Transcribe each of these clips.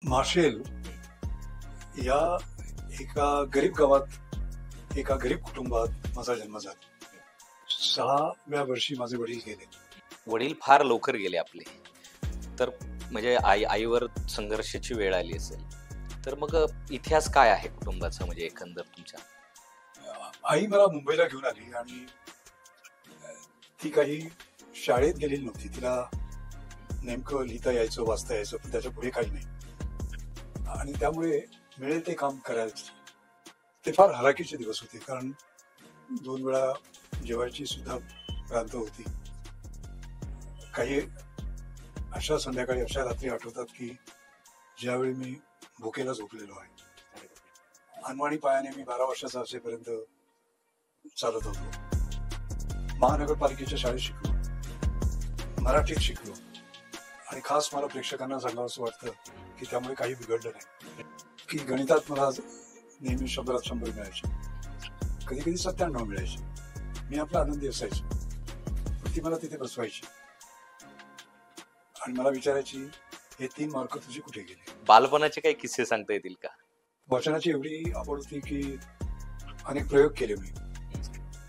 Martial या एका गरीब गावात एका गरीब कुटुंबात माझा जन्म झाला. 6व्या वर्षी माझे वडील गेले. वडील फार लवकर गेले आपले, तर म्हणजे आईवर संघर्षाची वेळ आली असेल. तर मग इतिहास काय आहे कुटुंबाचा, म्हणजे एकंदर तुमच्या? आई मला मुंबईला घेऊन आली आणि ती काही शाळेत गेलेली नव्हती. तिला नेमकं लिहिता यायचं, वाचता यायचं, पण त्याच्या पुढे काही नाही. आणि त्यामुळे मिळेल ते काम करायचं. ते फार हलाखीचे दिवस होते, कारण 2 वेळा जेवायची सुद्धा भ्रांत होती. काही अशा संध्याकाळी, अशा रात्री आठवतात की ज्यावेळी मी भुकेला झोपलेलो आहे. अनवाणी पायाने मी 12 वर्षाचा असेपर्यंत चालत होतो. महानगरपालिकेच्या शाळेत शिकलो, मराठीत शिकलो, आणि खास मला प्रेक्षकांना सांगावं असं वाटतं की त्यामुळे काही बिघडलं नाही. की गणितात मला नेहमी 100 मिळायचे, कधी कधी 97 मिळायचे. मी आपला आनंदी असायचो. पण ती मला तिथे बसवायची आणि मला विचारायची, हे 3 मार्क तुझे कुठे गेले? बालपणाचे काही किस्से सांगता येतील का? वाचनाची एवढी आवड होती की अनेक प्रयोग केले मी.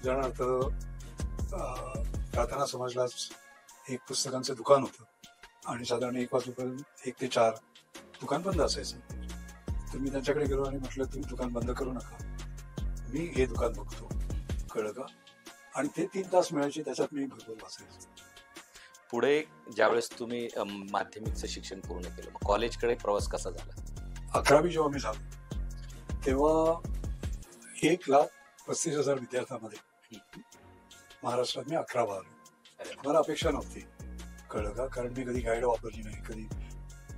उदाहरणार्थ, प्रार्थना समाजलाच एक पुस्तकांचं दुकान होतं आणि साधारण 1 वाजेपर्यंत 1 ते 4 दुकान बंद असायचं. तर मी त्यांच्याकडे गेलो आणि म्हटलं, तुम्ही दुकान बंद करू नका, मी हे दुकान बघतो, कळलं का? आणि ते 3 तास मिळायचे, त्याच्यात मी भरपूर वाचायचो. पुढे ज्यावेळेस तुम्ही माध्यमिकचं शिक्षण पूर्ण केलं, मग कॉलेजकडे प्रवास कसा झाला? 11वी जेव्हा मी झालो तेव्हा 1,35,000 विद्यार्थ्यांमध्ये महाराष्ट्रात मी 11वा आलो. मला अपेक्षा नव्हती, कळलं का? कारण मी कधी गाईड वापरली नाही, कधी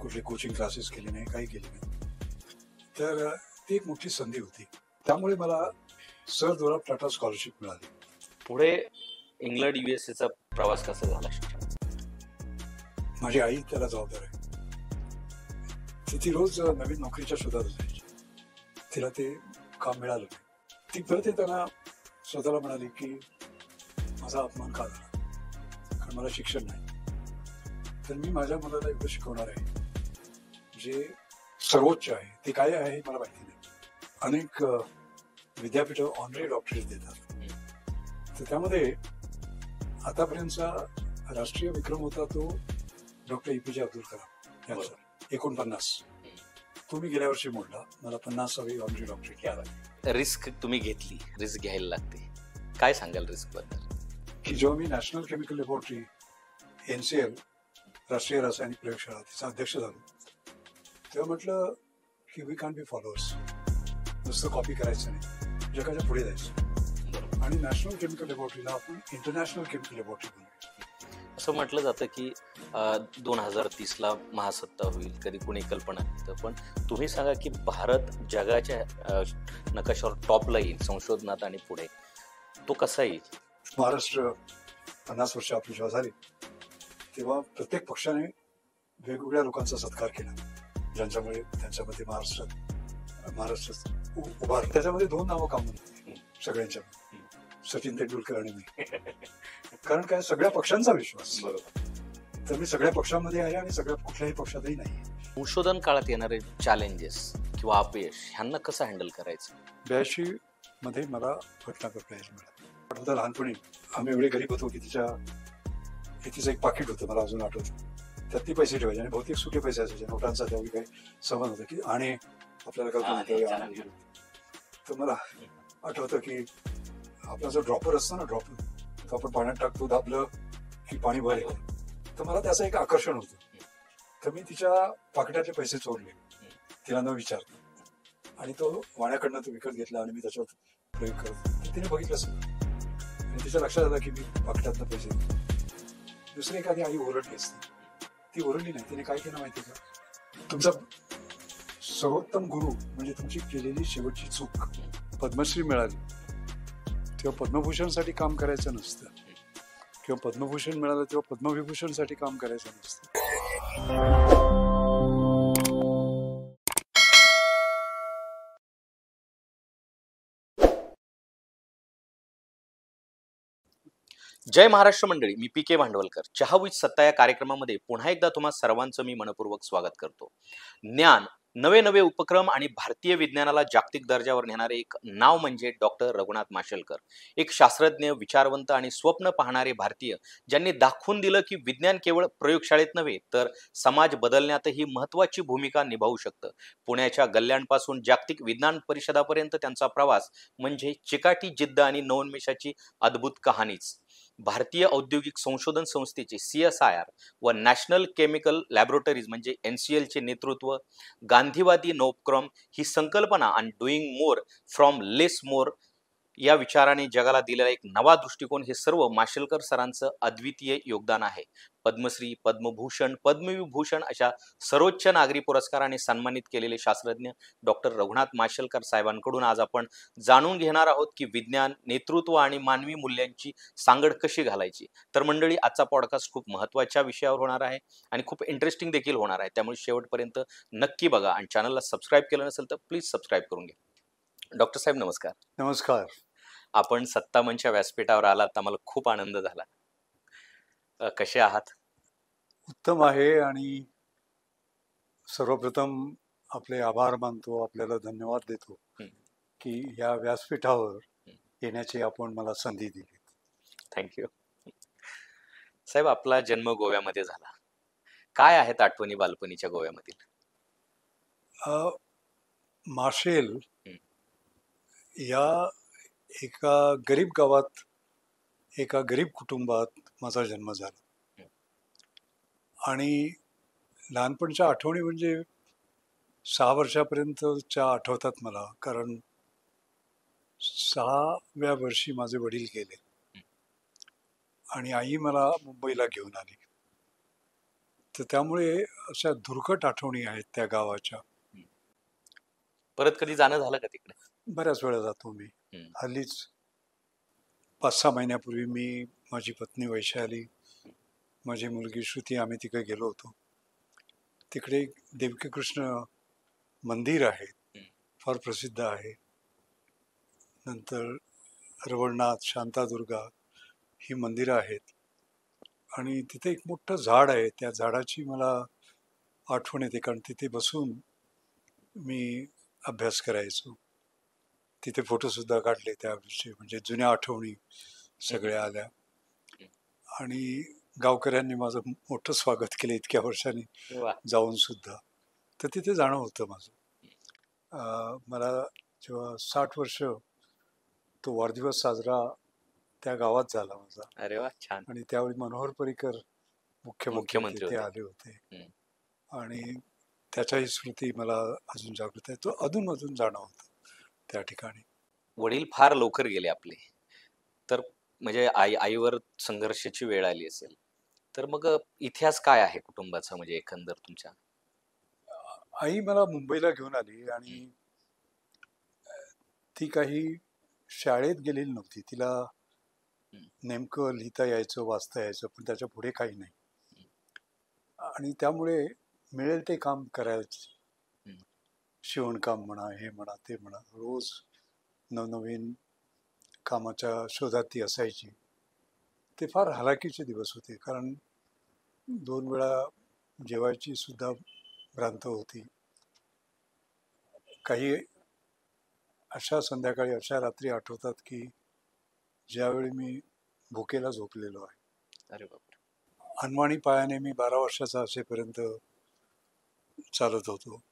कुठले कोचिंग क्लासेस केले नाही, काही केले नाही. तर ती एक मोठी संधी होती. त्यामुळे मला सर दोराब टाटा स्कॉलरशिप मिळाली. पुढे इंग्लंड USA चा प्रवास कसा झाला शिक्षण? माझी आई त्याला जबाबदार आहे. ती रोज नवीन नोकरीच्या शोधात असायची. तिला ते काम मिळालं नाही. ती परत येताना स्वतःला म्हणाली की माझा अपमान का झाला, कारण मला शिक्षण नाही. तर मी माझ्या मुलाला एवढं शिकवणार आहे जे सर्वोच्च आहे. ते काय आहे हे मला माहिती नाही. अनेक विद्यापीठ ऑनरी डॉक्टरेट देतात. तर त्यामध्ये आतापर्यंतचा राष्ट्रीय विक्रम होता तो डॉक्टर APJ अब्दुल कलाम यांचा, 49. तो मी गेल्या वर्षी मोडला. मला 50वी ऑनरी डॉक्टरेट घ्यायला. रिस्क तुम्ही घेतली, रिस्क घ्यायला लागते. काय सांगाल रिस्क बद्दल? की जेव्हा मी नॅशनल केमिकल लॅबोरेटरी NCL राष्ट्रीय रासायनिक प्रयोगशाळा तिचा अध्यक्ष झालो, तेव्हा म्हटलं की वी कॅन बी फॉलोअर्स. नुसतं कॉपी करायचं नाही, जगाच्या पुढे जायचं. आणि नॅशनल केमिकल लॅबोरेटरीला आपण इंटरनॅशनल केमिकल लॅबोरेटरी बनवूया. असं म्हटलं जातं की 2030ला महासत्ता होईल, कधी कुणी कल्पना करतं. पण तुम्ही सांगा की भारत जगाच्या नकाशावर टॉपला येईल संशोधनात आणि पुढे, तो कसा येईल? महाराष्ट्र 50 वर्ष आपली जेव्हा झाली तेव्हा प्रत्येक पक्षाने वेगवेगळ्या लोकांचा सत्कार केला, ज्यांच्यामुळे त्यांच्यामध्ये महाराष्ट्र उभार. त्याच्यामध्ये 2 नावं कामून होती सगळ्यांच्या, सचिन तेंडुलकर आणि मी. कारण काय, सगळ्या पक्षांचा विश्वास. तर मी सगळ्या पक्षांमध्ये आहे आणि सगळ्या कुठल्याही पक्षातही नाही. संशोधन काळात येणारे चॅलेंजेस किंवा अपयश ह्यांना कसं हँडल करायचं? 82 मध्ये मला भटनागर प्राइज मिळाला. आठवतं, लहानपणी आम्ही एवढे गरीब होतो की तिचं एक पाकिट होतं, मला अजून आठवतं. त्यात ती पैसे ठेवायचे आणि बहुतेक सुटे पैसे असायचे. नोटांचा त्यावेळी काही संबंध होता की आणि आपल्याला कल्पना. तर मला आठवतं की आपला जो ड्रॉपर असतो ना, ड्रॉपर, तो आपण पाण्यात टाकतो, दाबलं की पाणी वर येतं. तर मला त्याचं एक आकर्षण होतं. तर मी तिच्या पाकिटातले पैसे चोरले, तिला न विचारता, आणि तो वाण्याकडनं तो विकत घेतला आणि मी त्याच्यावर प्रयोग करत. तिने बघितलं सगळं आणि तिच्या लक्षात आलं की मी पाकिटातनं पैसे देतो. दुसरी एखादी आई ओरडली असती, ती ओरडली नाही. तिने काय केलं माहिती का, तुमचा सर्वोत्तम गुरु म्हणजे तुमची केलेली शेवटची चूक पद्मश्री मिळाली तेव्हा पद्मभूषणसाठी काम करायचं नसतं, किंवा पद्मभूषण मिळालं तेव्हा पद्मविभूषणसाठी काम करायचं नसतं. जय महाराष्ट्र मंडळी, मी पी के भांडवलकर. चहा विथ सत्ता या कार्यक्रमामध्ये पुन्हा एकदा तुम्हा सर्वांचं मी मनपूर्वक स्वागत करतो. ज्ञान, नवे नवे उपक्रम आणि भारतीय विज्ञानाला जागतिक दर्जावर नेणारे एक नाव म्हणजे डॉक्टर रघुनाथ माशेलकर. एक शास्त्रज्ञ, विचारवंत आणि स्वप्न पाहणारे भारतीय, ज्यांनी दाखवून दिलं की विज्ञान केवळ प्रयोगशाळेत नव्हे तर समाज बदलण्यातही महत्वाची भूमिका निभावू शकतं. पुण्याच्या गल्ल्यांपासून जागतिक विज्ञान परिषदापर्यंत त्यांचा प्रवास म्हणजे चिकाटी जिद्द आणि नवोन्मेषाची अद्भुत कहाणीच. भारतीय औद्योगिक संशोधन संस्थेचे CSIR व नॅशनल केमिकल लॅबोरेटरीज म्हणजे NCL चे नेतृत्व, गांधीवादी नवोपक्रम ही संकल्पना आणि doing more from less more या विचाराने जगाला दिलेला एक नवा दृष्टिकोन, हे सर्व माशेलकर सरांचं अद्वितीय योगदान आहे. पद्मश्री, पद्मभूषण, पद्मविभूषण अशा सर्वोच्च नागरी पुरस्काराने सन्मानित केलेले शास्त्रज्ञ डॉक्टर रघुनाथ माशेलकर साहेबांकडून आज आपण जाणून घेणार आहोत की विज्ञान, नेतृत्व आणि मानवी मूल्यांची सांगड कशी घालायची. तर मंडळी, आजचा पॉडकास्ट खूप महत्त्वाच्या विषयावर होणार आहे आणि खूप इंटरेस्टिंग देखील होणार आहे. त्यामुळे शेवटपर्यंत नक्की बघा आणि चॅनलला सबस्क्राईब केलं नसेल तर प्लीज सबस्क्राईब करून घ्या. डॉक्टर साहेब नमस्कार. नमस्कार. आपण सत्ता मंचच्या व्यासपीठावर आलात, आम्हाला खूप आनंद झाला. कसे आहात? उत्तम आहे आणि सर्वप्रथम आपले आभार मानतो, आपल्याला धन्यवाद देतो की या व्यासपीठावर येण्याची आपण मला संधी दिली. थँक्यू. साहेब, आपला जन्म गोव्यामध्ये झाला. काय आहेत आठवणी बालपणीच्या गोव्यामधील? माशेल या एका गरीब गावात, एका गरीब कुटुंबात माझा जन्म झाला आणि लहानपणच्या आठवणी म्हणजे 6 वर्षापर्यंतच्या आठवतात मला, कारण 6व्या वर्षी माझे वडील गेले आणि आई मला मुंबईला घेऊन आली. तर त्यामुळे अशा धुरकट आठवणी आहेत त्या गावाच्या. परत कधी जाणं झालं का तिकडे? बऱ्याच वेळा जातो मी. हल्लीच 5-6 महिन्यापूर्वी मी, माझी पत्नी वैशाली, माझी मुलगी श्रुती, आम्ही तिकडे गेलो होतो. तिकडे एक देवकी कृष्ण मंदिर आहे, फार प्रसिद्ध आहे. नंतर रवळनाथ, शांतादुर्गा ही मंदिरं आहेत आणि तिथे एक मोठं झाड आहे. त्या झाडाची मला आठवण येते, कारण तिथे बसून मी अभ्यास करायचो. तिथे फोटोसुद्धा काढले त्याविषयी, म्हणजे जुन्या आठवणी सगळ्या आल्या आणि गावकऱ्यांनी माझं मोठं स्वागत केलं इतक्या वर्षांनी जाऊन सुद्धा. तर तिथे जाणं होतं माझं. मला जेव्हा 60 वर्ष तो वाढदिवस साजरा त्या गावात झाला माझा. अरे वा, छान. आणि त्यावेळी मनोहर पर्रिकर मुख्यमंत्री ते आले होते आणि त्याच्याही स्मृती मला अजून जागृत आहे. तो अधूनमधून जाणं होतं त्या ठिकाणी. वडील फार लवकर गेले आपले, तर म्हणजे आईवर संघर्षाची वेळ आली असेल. तर मग इतिहास काय आहे कुटुंबाचा, म्हणजे एकंदर तुमच्या? आई मला मुंबईला घेऊन आली आणि ती काही शाळेत गेलेली नव्हती. तिला नेमकं लिहिता यायचं, वाचता यायचं, पण त्याच्या पुढे काही नाही. आणि त्यामुळे मिळेल ते काम करायचं. शिवणकाम म्हणा, हे म्हणा, ते म्हणा, रोज नवनवीन कामाच्या शोधात ती असायची. ते फार हलाखीचे दिवस होते, कारण 2 वेळा जेवायची सुद्धा भ्रांत होती. काही अशा संध्याकाळी, अशा रात्री आठवतात की ज्यावेळी मी भुकेला झोपलेलो आहे. अरे बापरे. अनवाणी पायाने मी 12 वर्षाचा असेपर्यंत चालत होतो,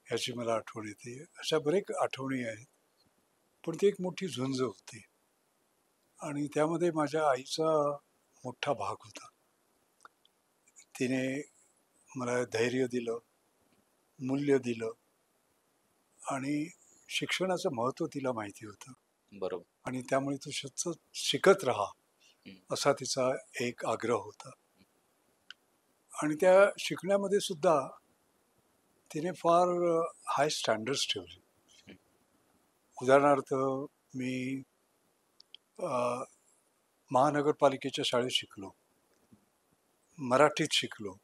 ह्याची मला आठवण येते. अशा बरेच आठवणी आहेत, पण ती एक मोठी झुंज होती आणि त्यामध्ये माझ्या आईचा मोठा भाग होता. तिने मला धैर्य दिलं, मूल्य दिलं आणि शिक्षणाचं महत्त्व तिला माहिती होतं. बरोबर. आणि त्यामुळे तू सतत शिकत राहा असा तिचा एक आग्रह होता. आणि त्या शिकण्यामध्ये सुद्धा तिने फार हाय स्टँडर्ड्स ठेवले. उदाहरणार्थ, मी महानगरपालिकेच्या शाळेत शिकलो, मराठीत शिकलो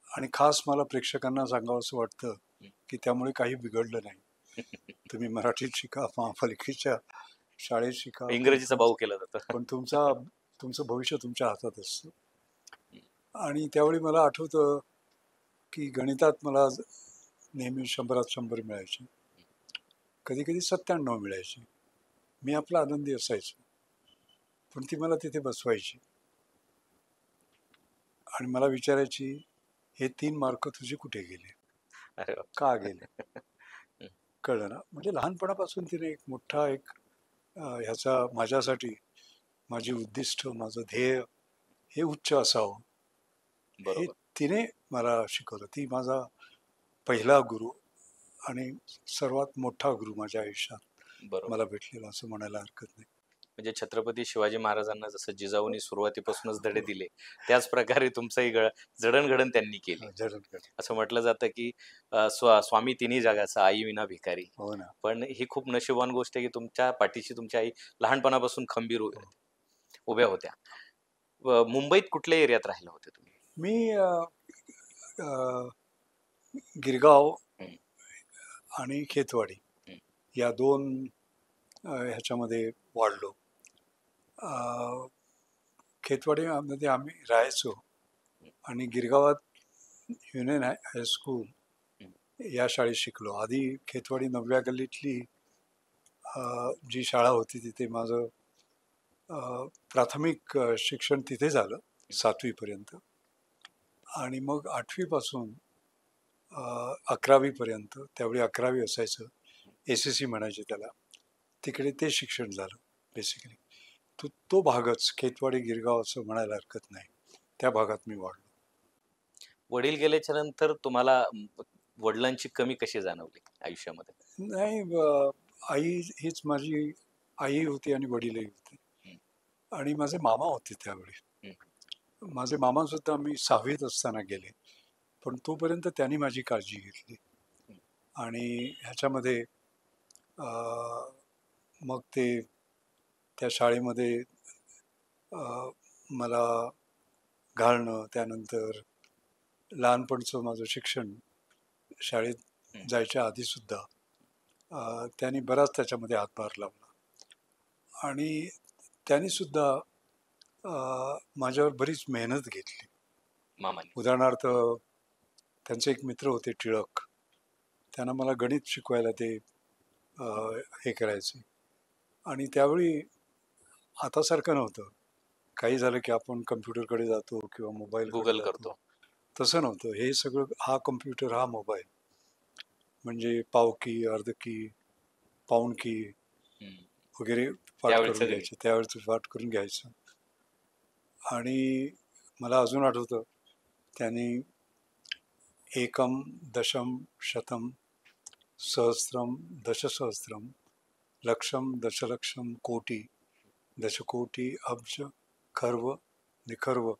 आणि खास मला प्रेक्षकांना सांगावं असं वाटतं की त्यामुळे काही बिघडलं नाही. तुम्ही मराठीत शिका, महापालिकेच्या शाळेत शिका, इंग्रजीचा भाऊ केलं जातं. पण तुमचं भविष्य तुमच्या हातात असतं. आणि त्यावेळी मला आठवतं की गणितात मला नेहमी 100त 100 मिळायचे, कधी कधी 97 मिळायचे. मी आपला आनंदी असायचो, पण ती मला तिथे बसवायची आणि मला विचारायची, हे 3 मार्क तुझे कुठे गेले, अरे वा. का गेले? कळलं ना. म्हणजे लहानपणापासून तिने एक मोठा ह्याचा माझ्यासाठी माझी उद्दिष्ट, माझं ध्येय हे उच्च असावं, हे बरोबर. तिने मला शिकवलं. ती माझा पहिला गुरु आणि सर्वात मोठा गुरु माझ्या आयुष्यात बरोबर. मला भेटलेला, असं म्हणायला हरकत नाही. म्हणजे छत्रपती शिवाजी महाराजांना जसं जिजाऊनी सुरुवातीपासूनच धडे दिले, त्याच प्रकारे तुमचंही जडणघडण त्यांनी केली. जडणघडण. असं म्हटलं जातं की स्वामी तिन्ही जगाचा, आई विना भिकारी. हो ना. पण ही खूप नशिबान गोष्ट आहे की तुमच्या पाठीशी तुमची आई लहानपणापासून खंबीर उभ्या होत्या. मुंबईत कुठल्या एरियात राहिला होते तुम्ही? मी गिरगाव हं. आणि खेतवाडी हं. या 2 ह्याच्यामध्ये वाढलो. खेतवाडीमध्ये आम्ही राहायचो आणि गिरगावात युनियन हायस्कूल हं. या शाळेत शिकलो. आधी खेतवाडी 9व्या गल्लीतली जी शाळा होती तिथे माझं प्राथमिक शिक्षण तिथे झालं 7वी पर्यंत. आणि मग 8वी पासून 11वी पर्यंत, त्यावेळी 11वी असायचं, SSC म्हणायचे त्याला, तिकडे ते शिक्षण झालं बेसिकली. तो भागच खेतवाडी गिरगाव असं म्हणायला हरकत नाही, त्या भागात मी वाढलो. वडील गेल्याच्या नंतर तुम्हाला वडिलांची कमी कशी जाणवली आयुष्यामध्ये? नाही, आई हीच माझी आई होती आणि वडीलही होते. हं. आणि माझे मामा होते त्यावेळी. माझे मामा सुद्धा मी 6वीत असताना गेले, पण तोपर्यंत त्यांनी माझी काळजी घेतली. आणि ह्याच्यामध्ये मग त्या शाळेमध्ये मला घालणं, त्यानंतर लहानपणचं माझं शिक्षण शाळेत जायच्या आधीसुद्धा त्यांनी बराच त्याच्यामध्ये हातभार लावला. आणि त्यांनीसुद्धा माझ्यावर बरीच मेहनत घेतली. मामाने? उदाहरणार्थ, त्यांचे एक मित्र होते टिळक, त्यांना मला गणित शिकवायला ते हे करायचे. आणि त्यावेळी आतासारखं नव्हतं, काही झालं की आपण कम्प्युटरकडे जातो किंवा मोबाईलकडे गुगल जातो. करतो. तसं नव्हतं. हे सगळं, हा कम्प्युटर, हा मोबाईल, म्हणजे पावकी, अर्धकी, पाऊणकी वगैरे पाठ त्यावेळचं करून गणित. घ्यायचे, त्यावेळेचं पाठ करून घ्यायचं. आणि मला अजून आठवतं, त्यांनी एकम, दशम, शतम, सहस्त्रम, दशसहस्त्रम, लक्षम, दशलक्षम, कोटी, दशकोटी, अब्ज, खर्व, निखर्व,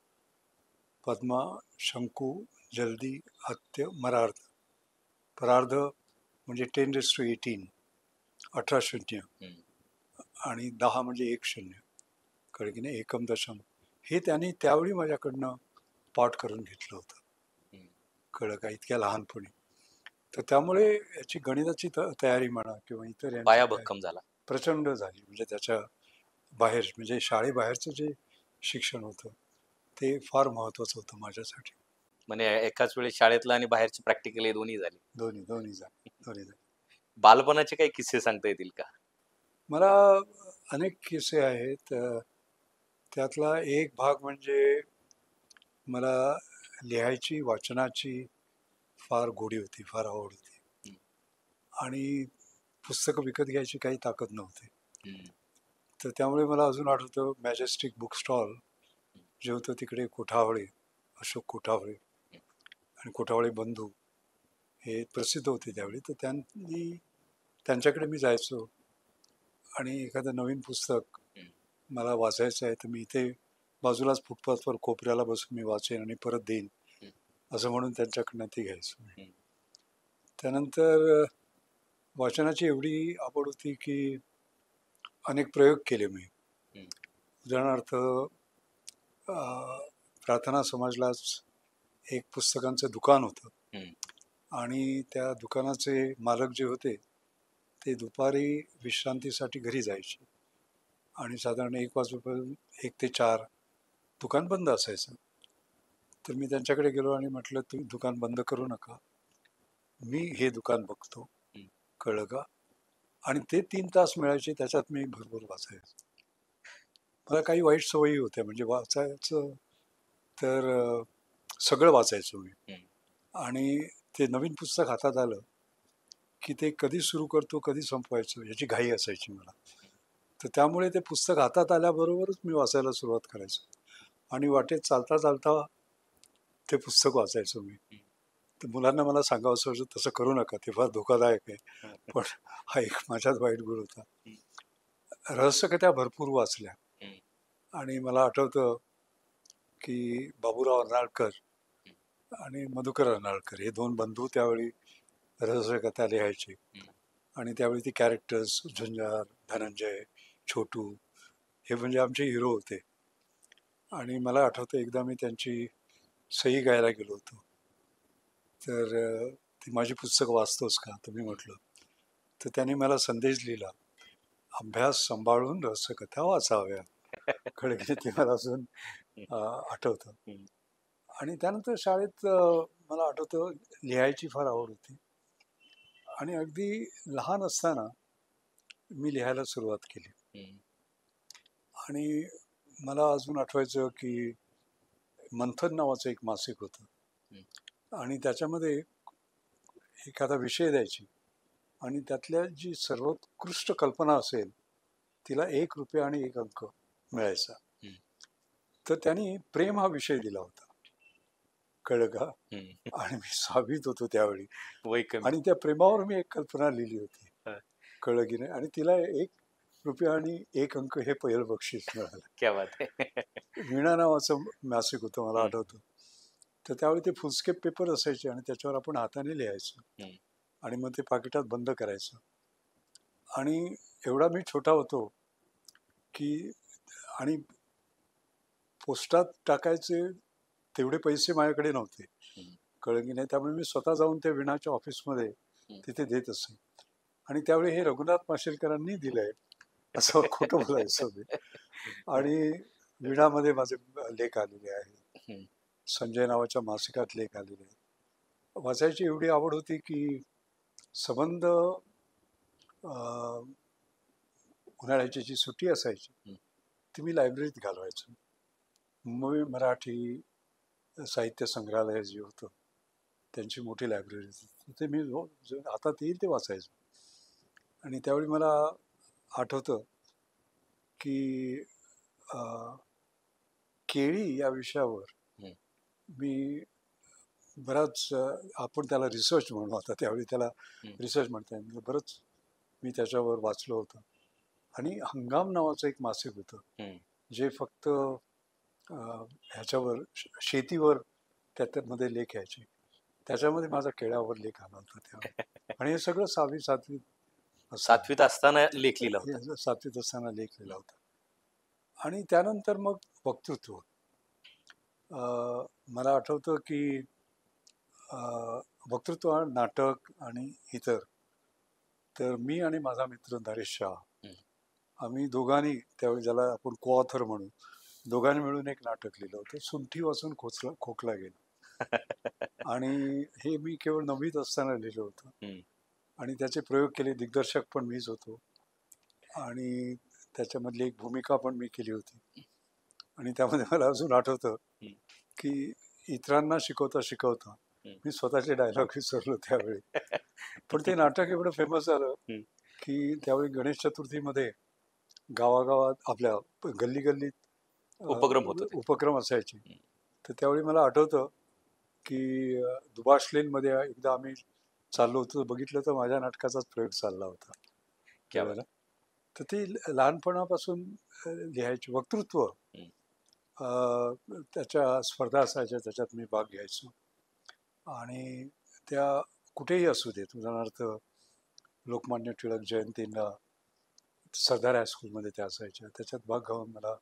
पद्मा, शंकू, जल्दी, हत्य, मरार्ध. परार्ध म्हणजे 10⁻18, 18 शून्य, आणि 10 म्हणजे 1 शून्य, कळलं की नाही, एकम, दशम. हे त्यांनी त्यावेळी माझ्याकडनं पाठ करून घेतलं होतं, कळलं का, इतक्या लहानपणी. तर त्यामुळे याची गणिताची तयारी म्हणा किंवा इतर पाया भक्कम झाला. प्रचंड झाली. म्हणजे त्याच्या बाहेर, म्हणजे शाळेबाहेरचं जे शिक्षण होतं ते फार महत्वाचं होतं माझ्यासाठी. म्हणजे एकाच वेळी शाळेतलं आणि बाहेरची प्रॅक्टिकली दोन्ही झाली. दोन्ही झाले. बालपणाचे काही किस्से सांगता येतील का? मला अनेक किस्से आहेत. त्यातला एक भाग म्हणजे, मला लिहायची, वाचनाची फार गोडी होती, फार आवड होती. आणि पुस्तकं विकत घ्यायची काही ताकद नव्हती. तर त्यामुळे मला अजून आठवतं, मॅजेस्टिक बुक स्टॉल जे होतं तिकडे, कोठावळे, अशोक कोठावळे आणि कोठावळे बंधू हे प्रसिद्ध होते त्यावेळी. तर त्यांच्याकडे मी जायचो आणि एखादं नवीन पुस्तक मला वाचायचं आहे तर मी इथे बाजूलाच फुटपाथवर कोपऱ्याला बसून मी वाचेन आणि परत देईन असं म्हणून त्यांच्याकडनं ते घ्यायचो. त्यानंतर वाचनाची एवढी आवड होती की अनेक प्रयोग केले मी. उदाहरणार्थ, प्रार्थना समाजलाच एक पुस्तकांचं दुकान होतं आणि त्या दुकानाचे मालक जे होते ते दुपारी विश्रांतीसाठी घरी जायचे आणि साधारण 1 वाजेपर्यंत 1 ते 4 दुकान बंद असायचं. तर मी त्यांच्याकडे गेलो आणि म्हटलं, तुम्ही दुकान बंद करू नका, मी हे दुकान बघतो, कळलं का? आणि ते 3 तास मिळायचे, त्याच्यात मी भरपूर वाचायचो. मला काही वाईट सवयी होत्या, म्हणजे वाचायचं तर सगळं वाचायचो मी. आणि ते नवीन पुस्तक हातात आलं की ते कधी सुरू करतो कधी संपवायचं याची घाई असायची मला. तर त्यामुळे ते पुस्तक हातात आल्याबरोबरच मी वाचायला सुरुवात करायचो आणि वाटेत चालता चालता ते पुस्तक वाचायचो मी. तर मुलांना मला सांगावंसं वाटतं, तसं करू नका, ते फार धोकादायक आहे. पण हा एक माझ्यात वाईट गुण होता. रहस्यकथा भरपूर वाचल्या आणि मला आठवतं की बाबूराव अर्नाळकर आणि मधुकर अर्नाळकर हे 2 बंधू त्यावेळी रहस्यकथा लिहायचे. आणि त्यावेळी ती कॅरेक्टर्स झुंजार, धनंजय, छोटू हे म्हणजे आमचे हिरो होते. आणि मला आठवतं एकदा मी त्यांची सही घ्यायला गेलो होतो. तर ती माझी पुस्तक वाचतोस का? तर मी म्हटलं. तर त्यांनी मला संदेश लिहिला, अभ्यास सांभाळून रहस्यकथा वाचाव्या. खडके ते मला अजून आठवतं. आणि त्यानंतर शाळेत मला आठवतं लिहायची फार आवड होती. आणि अगदी लहान असताना मी लिहायला सुरुवात केली. आणि मला अजून आठवायचं की मंथन नावाचं एक मासिक होतं आणि त्याच्यामध्ये एखादा विषय द्यायची आणि त्यातल्या जी सर्वोत्कृष्ट कल्पना असेल तिला ₹1 आणि 1 अंक मिळायचा. तर त्यांनी प्रेम हा विषय दिला होता, कळलं का? आणि मी 6वीत होतो त्यावेळी आणि त्या प्रेमावर मी एक कल्पना लिहिली होती, कळलं की नाही? आणि तिला ₹1 आणि 1 अंक हे पहिलं बक्षीस मिळालं. क्या बात आहे. वीणा नावाचं मासिक होतं, मला आठवतं. तर त्यावेळी ते फुलस्केप पेपर असायचे आणि त्याच्यावर आपण हाताने लिहायचं आणि मग ते पाकिटात बंद करायचं. आणि एवढा मी छोटा होतो की आणि पोस्टात टाकायचे तेवढे पैसे माझ्याकडे नव्हते, कळलं की नाही? त्यामुळे मी स्वतः जाऊन त्या वीणाच्या ऑफिसमध्ये तिथे देत असे. आणि त्यावेळी हे रघुनाथ माशेलकरांनी दिलंय असं खोटं बोलायचं मी. आणि वीणामध्ये माझे लेख आलेले आहेत, संजय नावाच्या मासिकात लेख आलेले आहेत. वाचायची एवढी आवड होती की संबंध उन्हाळ्याची जी सुट्टी असायची ती मी लायब्ररीत घालवायचो. मुंबई मराठी साहित्य संग्रहालय जे होतं त्यांची मोठी लायब्ररी होती, तिथे मी हातात येईल ते वाचायचो. आणि त्यावेळी मला आठवतं की केळी या विषयावर मी बराच, आपण त्याला रिसर्च म्हणू आता, त्यावेळी त्याला रिसर्च म्हणता येईल, बरंच मी त्याच्यावर वाचलं होतं. आणि हंगाम नावाचं एक मासिक होतं जे फक्त ह्याच्यावर शेतीवर त्याच्यामध्ये लेख यायचे. त्याच्यामध्ये माझा केळ्यावर लेख आला होता त्यावेळी. आणि हे सगळं 6वी 7वीत असताना लेख लिहिला होता. 7वीत असताना लेख लिहिला होता. आणि त्यानंतर मग वक्तृत्व. मला आठवतं की वक्तृत्व, नाटक आणि इतर. तर मी आणि माझा मित्र नरेश शाह, आम्ही दोघांनी त्यावेळी, ज्याला आपण को ऑथर म्हणू, दोघांनी मिळून एक नाटक लिहिलं होतं, सुंठी वाचून खोकला गेला. आणि हे मी केवळ 9वीत असताना लिहिलं होतं. आणि त्याचे प्रयोग केले, दिग्दर्शक पण मीच होतो आणि त्याच्यामधली एक भूमिका पण मी केली होती. आणि त्यामध्ये मला अजून आठवतं की इतरांना शिकवता शिकवता मी स्वतःचे डायलॉग विसरलो त्यावेळी. पण ते नाटक एवढं फेमस झालं की त्यावेळी गणेश चतुर्थीमध्ये गावागावात आपल्या गल्ली गल्लीत उपक्रम असायचे. तर त्यावेळी मला आठवतं की दुभाष लेनमध्ये एकदा आम्ही चाललो होतो, बघितलं तर माझ्या नाटकाचाच प्रयोग चालला होता. तर ती लहानपणापासून लिहायची. वक्तृत्व, त्याच्या स्पर्धा असायच्या, त्याच्यात मी भाग घ्यायचो. आणि त्या कुठेही असू देत, उदाहरणार्थ लोकमान्य टिळक जयंतीला सरदार हायस्कूलमध्ये त्या असायच्या, त्याच्यात भाग घेऊन मला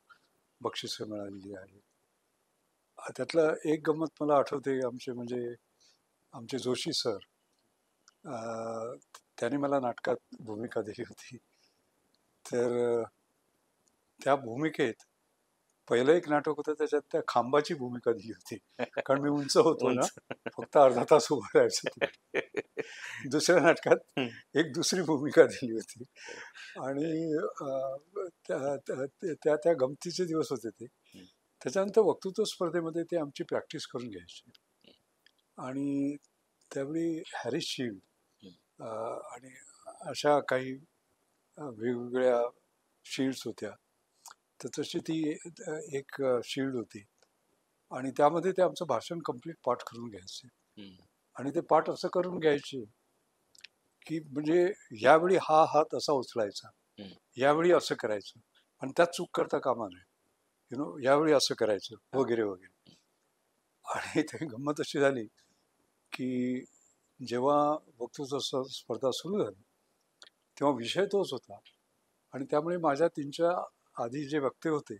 बक्षिसं मिळालेली आहेत. त्यातलं एक गंमत मला आठवते, आमचे जोशी सर, त्यांनी मला नाटकात भूमिका दिली होती. तर त्या भूमिकेत पहिलं एक नाटक होतं, त्याच्यात त्या खांबाची भूमिका दिली होती, कारण मी उंच होतो ना, फक्त अर्धा तास उभं राहायचं होतं. दुसऱ्या नाटकात एक दुसरी भूमिका दिली होती आणि त्या त्या गमतीचे दिवस होते ते. त्याच्यानंतर वक्तृत्व स्पर्धेमध्ये ते आमची प्रॅक्टिस करून घ्यायची आणि त्यावेळी हॅरिस शील्ड आणि अशा काही वेगवेगळ्या शील्ड्स होत्या. तर तशी ती एक शील्ड होती आणि त्यामध्ये ते आमचं भाषण कम्प्लीट पाठ करून घ्यायचे आणि ते पाठ असं करून घ्यायचे की म्हणजे यावेळी हा हात असा उचलायचा, यावेळी असं करायचं आणि त्यात चूक करता कामा नये, यावेळी असं करायचं वगैरे वगैरे. आणि ते गंमत अशी झाली की जेव्हा वक्तृत्व स्पर्धा सुरू झाली तेव्हा विषय तोच होता आणि त्यामुळे माझ्या 3च्या आधी जे वक्ते होते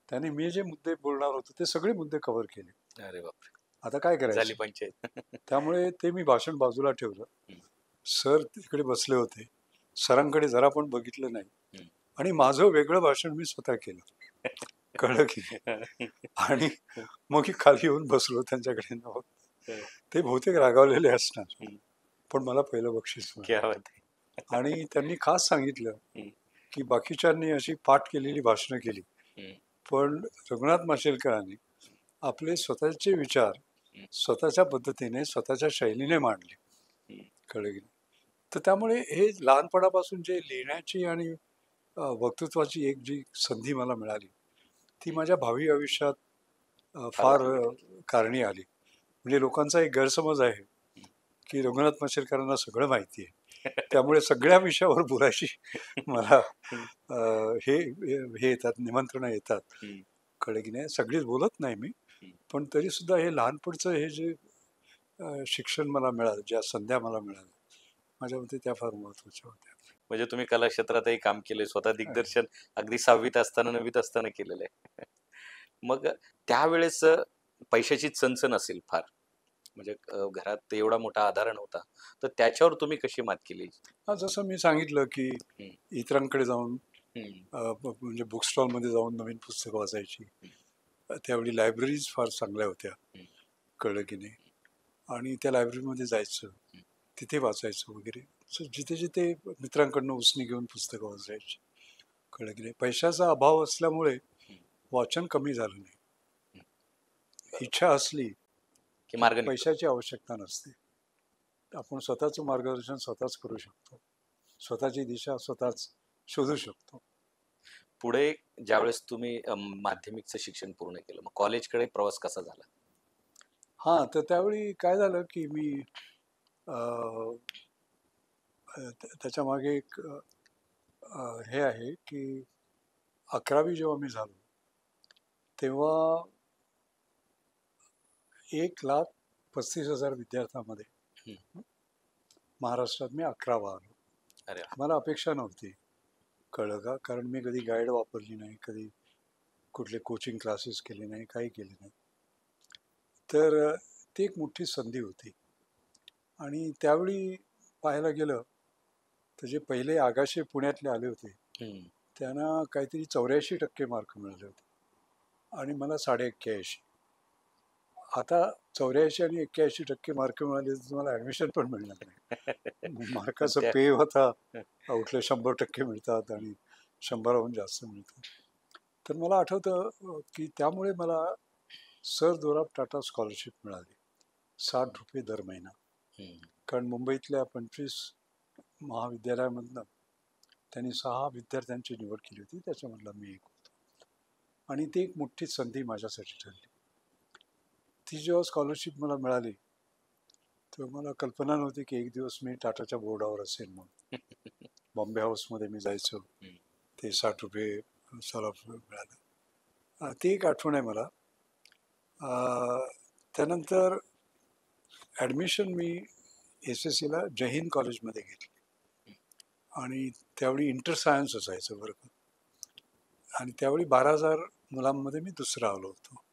त्याने मी जे मुद्दे बोलणार होतो ते सगळे मुद्दे कव्हर केले. अरे बापरे, आता काय झाली करायचं, पंचायत. त्यामुळे ते मी भाषण बाजूला ठेवलं. सर तिकडे बसले होते, सरांकडे जरा पण बघितलं नाही आणि माझं वेगळं भाषण मी स्वतः केलं. कळलं की नाही? आणि मग मी खाली येऊन बसलो त्यांच्याकडे. ते बहुतेक रागावलेले असणार, पण मला पहिलं बक्षीस मिळालं. आणि त्यांनी खास सांगितलं की बाकीच्यांनी अशी पाठ केलेली भाषणं केली, पण रघुनाथ माशेलकरांनी आपले स्वतःचे विचार स्वतःच्या पद्धतीने स्वतःच्या शैलीने मांडले. कळलं की नाही? तर त्यामुळे हे लहानपणापासून जे लिहिण्याची आणि वक्तृत्वाची एक जी संधी मला मिळाली ती माझ्या भावी आयुष्यात फार कारणी आली. म्हणजे लोकांचा एक गैरसमज आहे की रघुनाथ माशेलकरांना सगळं माहिती आहे, त्यामुळे सगळ्या विषयावर बोलायची मला हे येतात, निमंत्रणं येतात. कळलं की नाही? सगळीच बोलत नाही मी, पण तरी सुद्धा हे लहानपणचं हे जे शिक्षण मला मिळालं, ज्या संध्या मला मिळाल्या, माझ्या मते त्या फार महत्वाच्या होत्या. म्हणजे तुम्ही कला क्षेत्रातही काम केले, स्वतः दिग्दर्शन अगदी 6वीत असताना 9वीत असताना केलेलं आहे. मग त्यावेळेस पैशाची चणचण असेल फार, म्हणजे घरात एवढा मोठा आधार नव्हता, तर त्याच्यावर तुम्ही कशी मात केली? जसं मी सांगितलं की इतरांकडे जाऊन म्हणजे बुक स्टॉलमध्ये जाऊन नवीन पुस्तकं वाचायची. त्यावेळी लायब्ररीज फार चांगल्या होत्या. कळलं की नाही? आणि त्या लायब्ररीमध्ये जायचं, तिथे वाचायचं वगैरे. जिथे जिथे मित्रांकडनं उसनी घेऊन पुस्तकं वाचायची. कळलं की नाही? पैशाचा अभाव असल्यामुळे वाचन कमी झालं नाही. इच्छा असली की पैशाची आवश्यकता नसते. आपण स्वतःचं मार्गदर्शन स्वतःच करू शकतो, स्वतःची दिशा स्वतःच शोधू शकतो. पुढे ज्यावेळेस तुम्ही माध्यमिकचं शिक्षण पूर्ण केलं, मग कॉलेजकडे प्रवास कसा झाला? हां, तर त्यावेळी काय झालं की मी त्याच्या मागे एक हे आहे की 11वी जेव्हा मी झालो तेव्हा 1,35,000 विद्यार्थ्यांमध्ये महाराष्ट्रात मी 11वा आलो. मला अपेक्षा नव्हती. कळलं का? कारण मी कधी गाईड वापरली नाही, कधी कुठले कोचिंग क्लासेस केले नाही, काही केले नाही. तर ती एक मोठी संधी होती. आणि त्यावेळी पाहायला गेलं तर जे पहिले आगाशे पुण्यातले आले होते त्यांना काहीतरी 84% मार्क मिळाले होते आणि मला 81.5. आता 84 आणि 81% मार्क मिळाले तर तुम्हाला ऍडमिशन पण मिळणार नाही. मार्काचं पे होता, उठले 100% मिळतात आणि 100हून जास्त मिळतात. तर मला आठवतं की त्यामुळे मला सर दोराब टाटा स्कॉलरशिप मिळाली, 60 रुपये दर महिना. कारण मुंबईतल्या 25 महाविद्यालयामधनं त्यांनी 6 विद्यार्थ्यांची निवड केली होती, त्याच्यामधला मी एक होतो. आणि ती एक मोठी संधी माझ्यासाठी ठरली. ती जेव्हा स्कॉलरशिप मला मिळाली तेव्हा मला कल्पना नव्हती की एक दिवस मी टाटाच्या बोर्डावर असेल म्हणून. बॉम्बे हाऊसमध्ये मी जायचो, ते 60 रुपये मिळालं. ती एक आठवण आहे मला. त्यानंतर ॲडमिशन मी SSCला जय हिंद कॉलेजमध्ये घेतली आणि त्यावेळी इंटर सायन्स असायचं बरं का. आणि त्यावेळी 12,000 मुलांमध्ये मी दुसरा आलो होतो.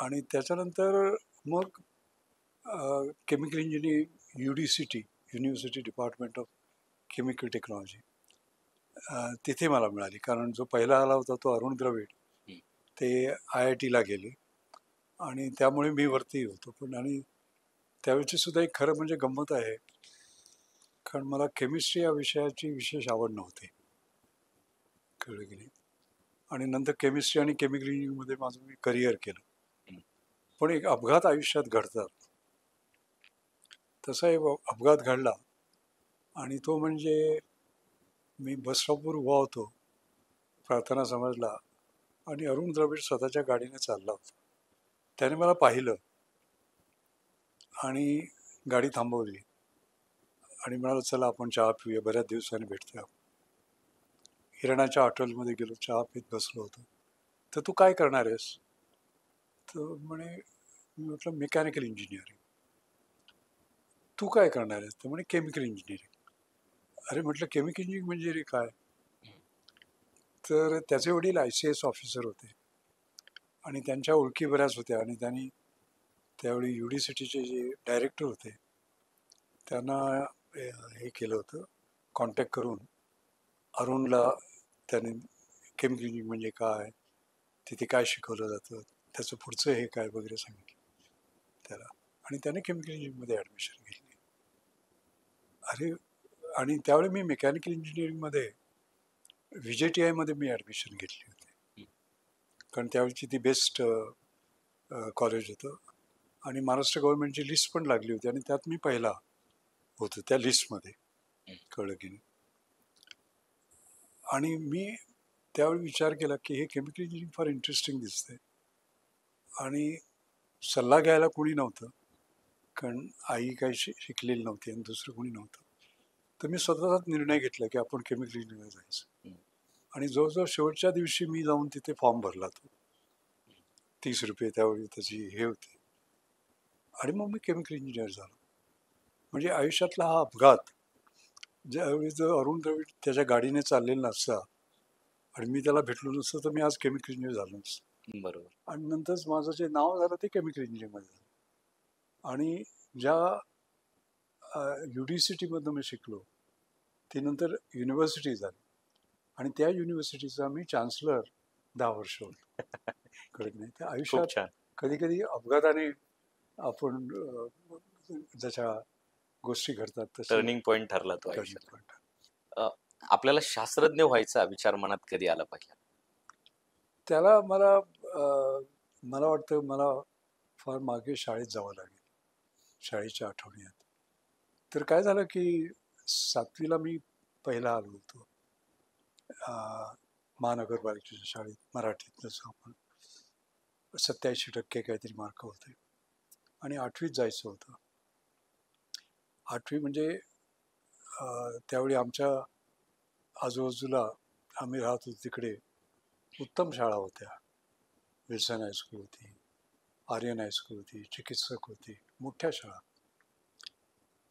आणि त्याच्यानंतर मग chemical engineering UDCT, university department of chemical technology, तिथे मला मिळाली, कारण जो पहिला आला होता तो अरुण द्रविड, ते IITला गेले आणि त्यामुळे मी वरती होतो. पण आणि त्यावेळची सुद्धा एक खरं म्हणजे गंमत आहे, कारण मला केमिस्ट्री या विषयाची विशेष आवड नव्हती, कळलं की नाही. आणि नंतर केमिस्ट्री आणि केमिकल इंजिनिअरिंगमध्ये माझं मी करिअर केलं. पण एक अपघात आयुष्यात घडतात, तसा एक अपघात घडला आणि तो म्हणजे मी बस स्टॉपवर उभा होतो प्रार्थना समाजला आणि अरुण द्रविड स्वतःच्या गाडीने चालला होता. त्याने मला पाहिलं आणि गाडी थांबवली आणि म्हणाला, चला आपण चहा पिऊया, बऱ्याच दिवसांनी भेटतोय. हिरणाच्या हॉटेलमध्ये गेलो, चहा पीत बसलो होतो. तर तू काय करणार आहेस? तर म्हणे, मी म्हटलं मेकॅनिकल इंजिनिअरिंग. तू काय करणार आहेस? तर म्हणे केमिकल इंजिनिअरिंग. अरे म्हटलं केमिकल इंजिनिअरिंग म्हणजे रे काय? तर त्याचे वडील ICS ऑफिसर होते आणि त्यांच्या ओळखी बऱ्याच होत्या आणि त्यांनी त्यावेळी UDCTचे जे डायरेक्टर होते त्यांना हे केलं होतं, कॉन्टॅक्ट करून अरुणला त्याने केमिकल इंजिनिअरिंग म्हणजे काय, तिथे काय शिकवलं जातं, त्याचं पुढचं हे काय वगैरे सांगितलं त्याला आणि त्याने केमिकल इंजिनिअरिंगमध्ये ॲडमिशन घेतली. अरे, आणि त्यावेळी मी मेकॅनिकल इंजिनिअरिंगमध्ये VJTIमध्ये मी ॲडमिशन घेतली होती, कारण त्यावेळची ती बेस्ट कॉलेज होतं आणि महाराष्ट्र गव्हर्नमेंटची लिस्ट पण लागली होती आणि त्यात मी पहिला होतो त्या लिस्टमध्ये, कळलं की नाही. आणि मी त्यावेळी विचार केला की हे केमिकल इंजिनिअरिंग फार इंटरेस्टिंग दिसतंय आणि सल्ला घ्यायला कोणी नव्हतं, कारण आई काही शिकलेली नव्हती आणि दुसरं कोणी नव्हतं. तर मी स्वतःचाच निर्णय घेतला की आपण केमिकल इंजिनिअरिंगला जायचं आणि जवळजवळ शेवटच्या दिवशी मी जाऊन तिथे फॉर्म भरला, तो 30 रुपये त्यावेळी त्याची हे होती आणि मग मी केमिकल इंजिनियर झालो. म्हणजे आयुष्यातला हा अपघात, ज्यावेळी जर अरुण द्रविड त्याच्या गाडीने चाललेला नसता आणि मी त्याला भेटलो नसतं तर मी आज केमिकल इंजिनियर झालो नसतं. बरोबर. आणि नंतर माझं जे नाव झालं ते केमिकल इंजिनिअरिंगमध्ये झालं आणि ज्या UDCTमधनं मी शिकलो ती नंतर युनिव्हर्सिटी झाली आणि त्या युनिव्हर्सिटीचा मी चान्सलर 10 वर्ष होतो. कळत नाही त्या खूप आयुष्यात छान. कधी कधी अपघाताने आपण ज्याच्या गोष्टी घडतात तसे टर्निंग पॉइंट ठरला तो टर्निंग आयुष्यात. पॉइंट. आपल्याला शास्त्रज्ञ व्हायचा विचार मनात कधी आला पहिला? त्याला मला वाटतं मला फार मागे शाळेत जावं लागेल, शाळेच्या आठवणीत. तर काय झालं की 7वीला मी पहिला आलो होतो महानगरपालिकेच्या शाळेत, मराठीत जसं आपण 87% काहीतरी मार्क होते आणि 8वीत जायचं होतं. 8वी म्हणजे त्यावेळी आमच्या आजूबाजूला आम्ही राहत होतो तिकडे उत्तम शाळा होत्या. विल्सन हायस्कूल होती, आर्यन हायस्कूल होती, चिकित्सक होती, मोठ्या शाळा.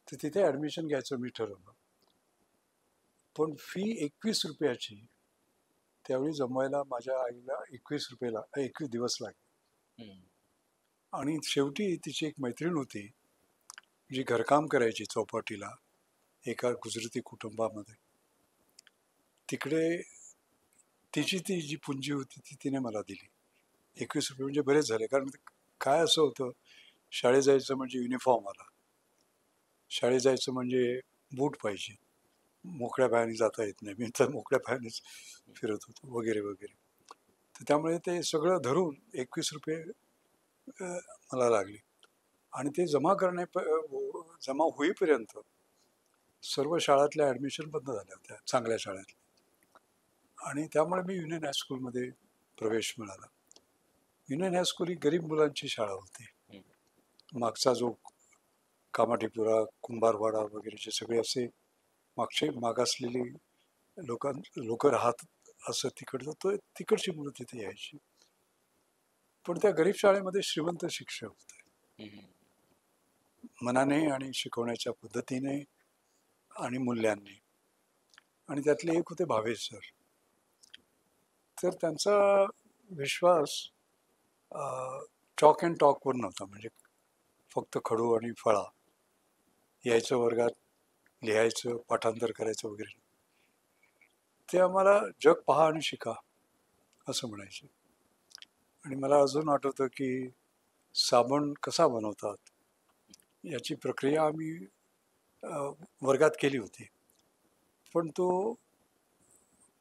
तर तिथे ॲडमिशन घ्यायचं मी ठरवलं, पण फी 21 रुपयाची त्यावेळी जमवायला माझ्या आईला 21 दिवस लागले. आणि शेवटी तिची एक मैत्रीण होती जी घरकाम करायची चौपाटीला एका गुजराती कुटुंबामध्ये. तिकडे तिची ती जी पुंजी होती ती तिने मला दिली. 21 रुपये म्हणजे बरेच झाले, कारण काय असं होतं, शाळेत जायचं म्हणजे युनिफॉर्म आला, शाळेत जायचं म्हणजे बूट पाहिजे, मोकळ्या पायाने जाता येत नाही, मी तर मोकळ्या पायानेच फिरत होतो वगैरे वगैरे. तर त्यामुळे ते सगळं धरून 21 रुपये मला लागले आणि ते जमा होईपर्यंत सर्व शाळातल्या ॲडमिशन बंद झाल्या होत्या, चांगल्या शाळेत. आणि त्यामुळे मी युनियन हायस्कूलमध्ये प्रवेश मिळाला. युनियन हायस्कूल ही गरीब मुलांची शाळा होती. मागचा जो कामाठीपुरा, कुंभारवाडा वगैरेचे सगळे असे मागचे मागासलेली लोक राहत असं तिकडचं, तो तिकडची मुलं तिथे यायची. पण त्या गरीब शाळेमध्ये श्रीमंत शिक्षक होते, मनाने आणि शिकवण्याच्या पद्धतीने आणि मूल्यांनी. आणि त्यातले एक होते भावेश सर. तर त्यांचा विश्वास चॉक अँड टॉकवर नव्हता, म्हणजे फक्त खडू आणि फळा यायचं वर्गात, लिहायचं, पाठांतर करायचं वगैरे. ते आम्हाला जग पहा आणि शिका असं म्हणायचे. आणि मला अजून आठवतं की साबण कसा बनवतात याची प्रक्रिया आम्ही वर्गात केली होती, पण तो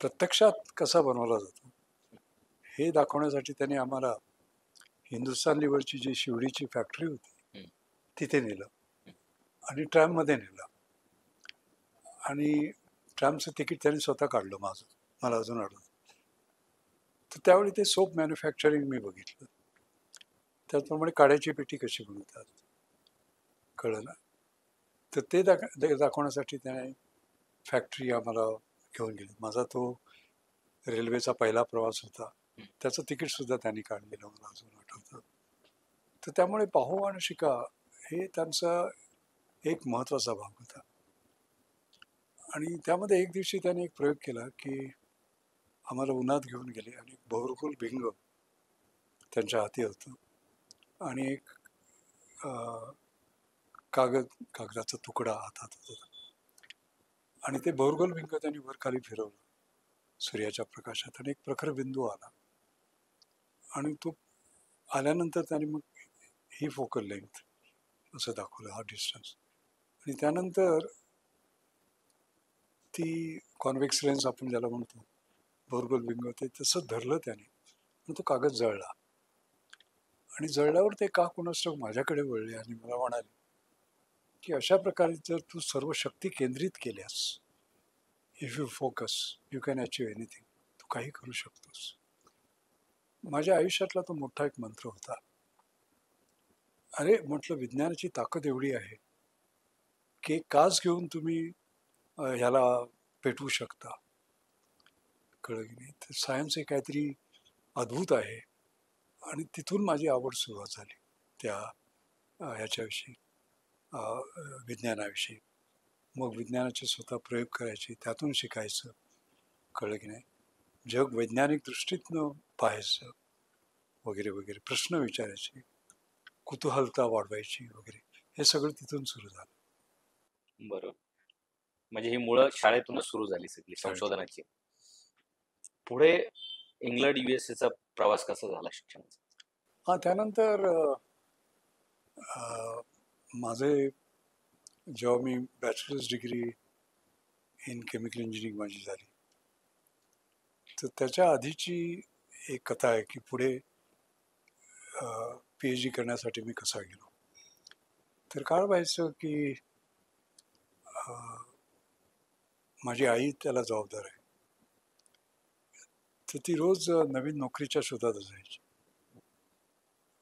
प्रत्यक्षात कसा बनवला जातो हे दाखवण्यासाठी त्यांनी आम्हाला हिंदुस्थान लिव्हरची जी शिवडीची फॅक्टरी होती तिथे नेलं आणि ट्रॅममध्ये नेलं. आणि ट्रॅमचं तिकीट त्यांनी स्वतः काढलं माझं, मला अजून आठवतं. तर त्यावेळी ते सोप मॅन्युफॅक्चरिंग मी बघितलं. त्याचप्रमाणे काड्याची पेटी कशी बनवतात कळलं ना. तर ते दाखवण्यासाठी त्याने फॅक्टरी आम्हाला घेऊन गेली. माझा तो रेल्वेचा पहिला प्रवास होता, त्याचं तिकीटसुद्धा त्यांनी काढलेलं मला अजून आठवतं. तर त्यामुळे पाहू आणि शिका हे त्यांचा एक महत्त्वाचा भाग होता. आणि त्यामध्ये एक दिवशी त्याने एक प्रयोग केला की आम्हाला उन्हात घेऊन गेले आणि बहुरुकुल भिंग त्यांच्या हाती होतं आणि एक कागदाचा तुकडा हातात होता आणि ते बहुरुकुल भिंग त्यांनी वर खाली फिरवलं सूर्याच्या प्रकाशात आणि एक प्रखर बिंदू आला आणि तो आल्यानंतर त्याने मग ही फोकल लेंथ असं दाखवलं, हा डिस्टन्स. आणि त्यानंतर ती कॉन्व्हेक्स लेन्स आपण ज्याला म्हणतो बहुरुकुल भिंग, ते तसं धरलं त्याने आणि तो कागद जळला. आणि जळल्यावर ते का कोणास ठाऊक माझ्याकडे वळले आणि मला म्हणाले की अशा प्रकारे जर तू सर्व शक्ती केंद्रित केल्यास, if you focus you can achieve anything, तू काही करू शकतोस. माझ्या आयुष्यातला तो मोठा एक मंत्र होता. अरे म्हटलं, विज्ञानाची ताकद एवढी आहे की एक काच घेऊन तुम्ही ह्याला पेटवू शकता, कळलं की नाही. तर सायन्स हे काहीतरी अद्भुत आहे. आणि तिथून माझी आवड सुरुवात झाली त्या ह्याच्याविषयी, विज्ञानाविषयी. मग विज्ञानाचे स्वतः प्रयोग करायचे, त्यातून शिकायचं, कळलं की नाही. जग वैज्ञानिक दृष्टीतनं पाहायचं वगैरे वगैरे, प्रश्न विचारायचे, कुतूहलता वाढवायची वगैरे, हे सगळं तिथून सुरू झालं. बरोबर. म्हणजे ही मुळं शाळेतूनच सुरू झाली सगळी संशोधनाची. पुढे इंग्लंड USA चा प्रवास कसा झाला शिक्षणाचा? हा, त्यानंतर माझे जेव्हा मी bachelor's degree in chemical engineering माझी झाली, तर त्याच्या आधीची एक कथा आहे की पुढे PhD करण्यासाठी मी कसा गेलो. तर काय व्हायचं की माझी आई त्याला जबाबदार आहे, तर ती रोज नवीन नोकरीच्या शोधात असायची.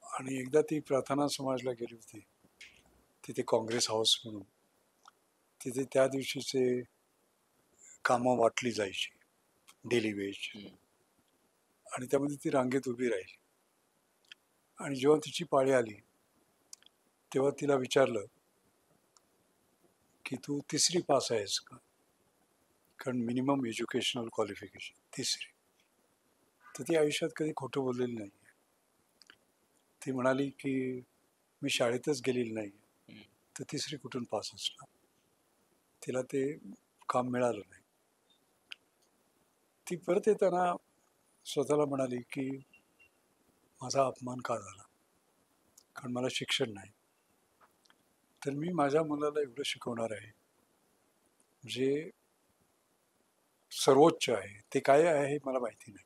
आणि एकदा ती प्रार्थना समाजला गेली होती, तिथे काँग्रेस हाऊस म्हणून, तिथे त्या दिवशीचे कामं वाटली जायची, डेली वेज. आणि त्यामध्ये ती रांगेत उभी राहिली. आणि जेव्हा तिची पाळी आली तेव्हा तिला विचारलं की तू तिसरी पास आहेस का, कारण मिनिमम एज्युकेशनल क्वालिफिकेशन तिसरी. तर ती आयुष्यात कधी खोटं बोललेली नाही. ती म्हणाली की मी शाळेतच गेलेली नाही, तर तिसरी कुठून पास असणार. तिला ते काम मिळालं नाही. ती परत येताना स्वतःला म्हणाली की माझा अपमान का झाला, कारण मला शिक्षण नाही. तर मी माझ्या मुलाला एवढं शिकवणार आहे जे सर्वोच्च आहे, ते काय आहे हे मला माहिती नाही.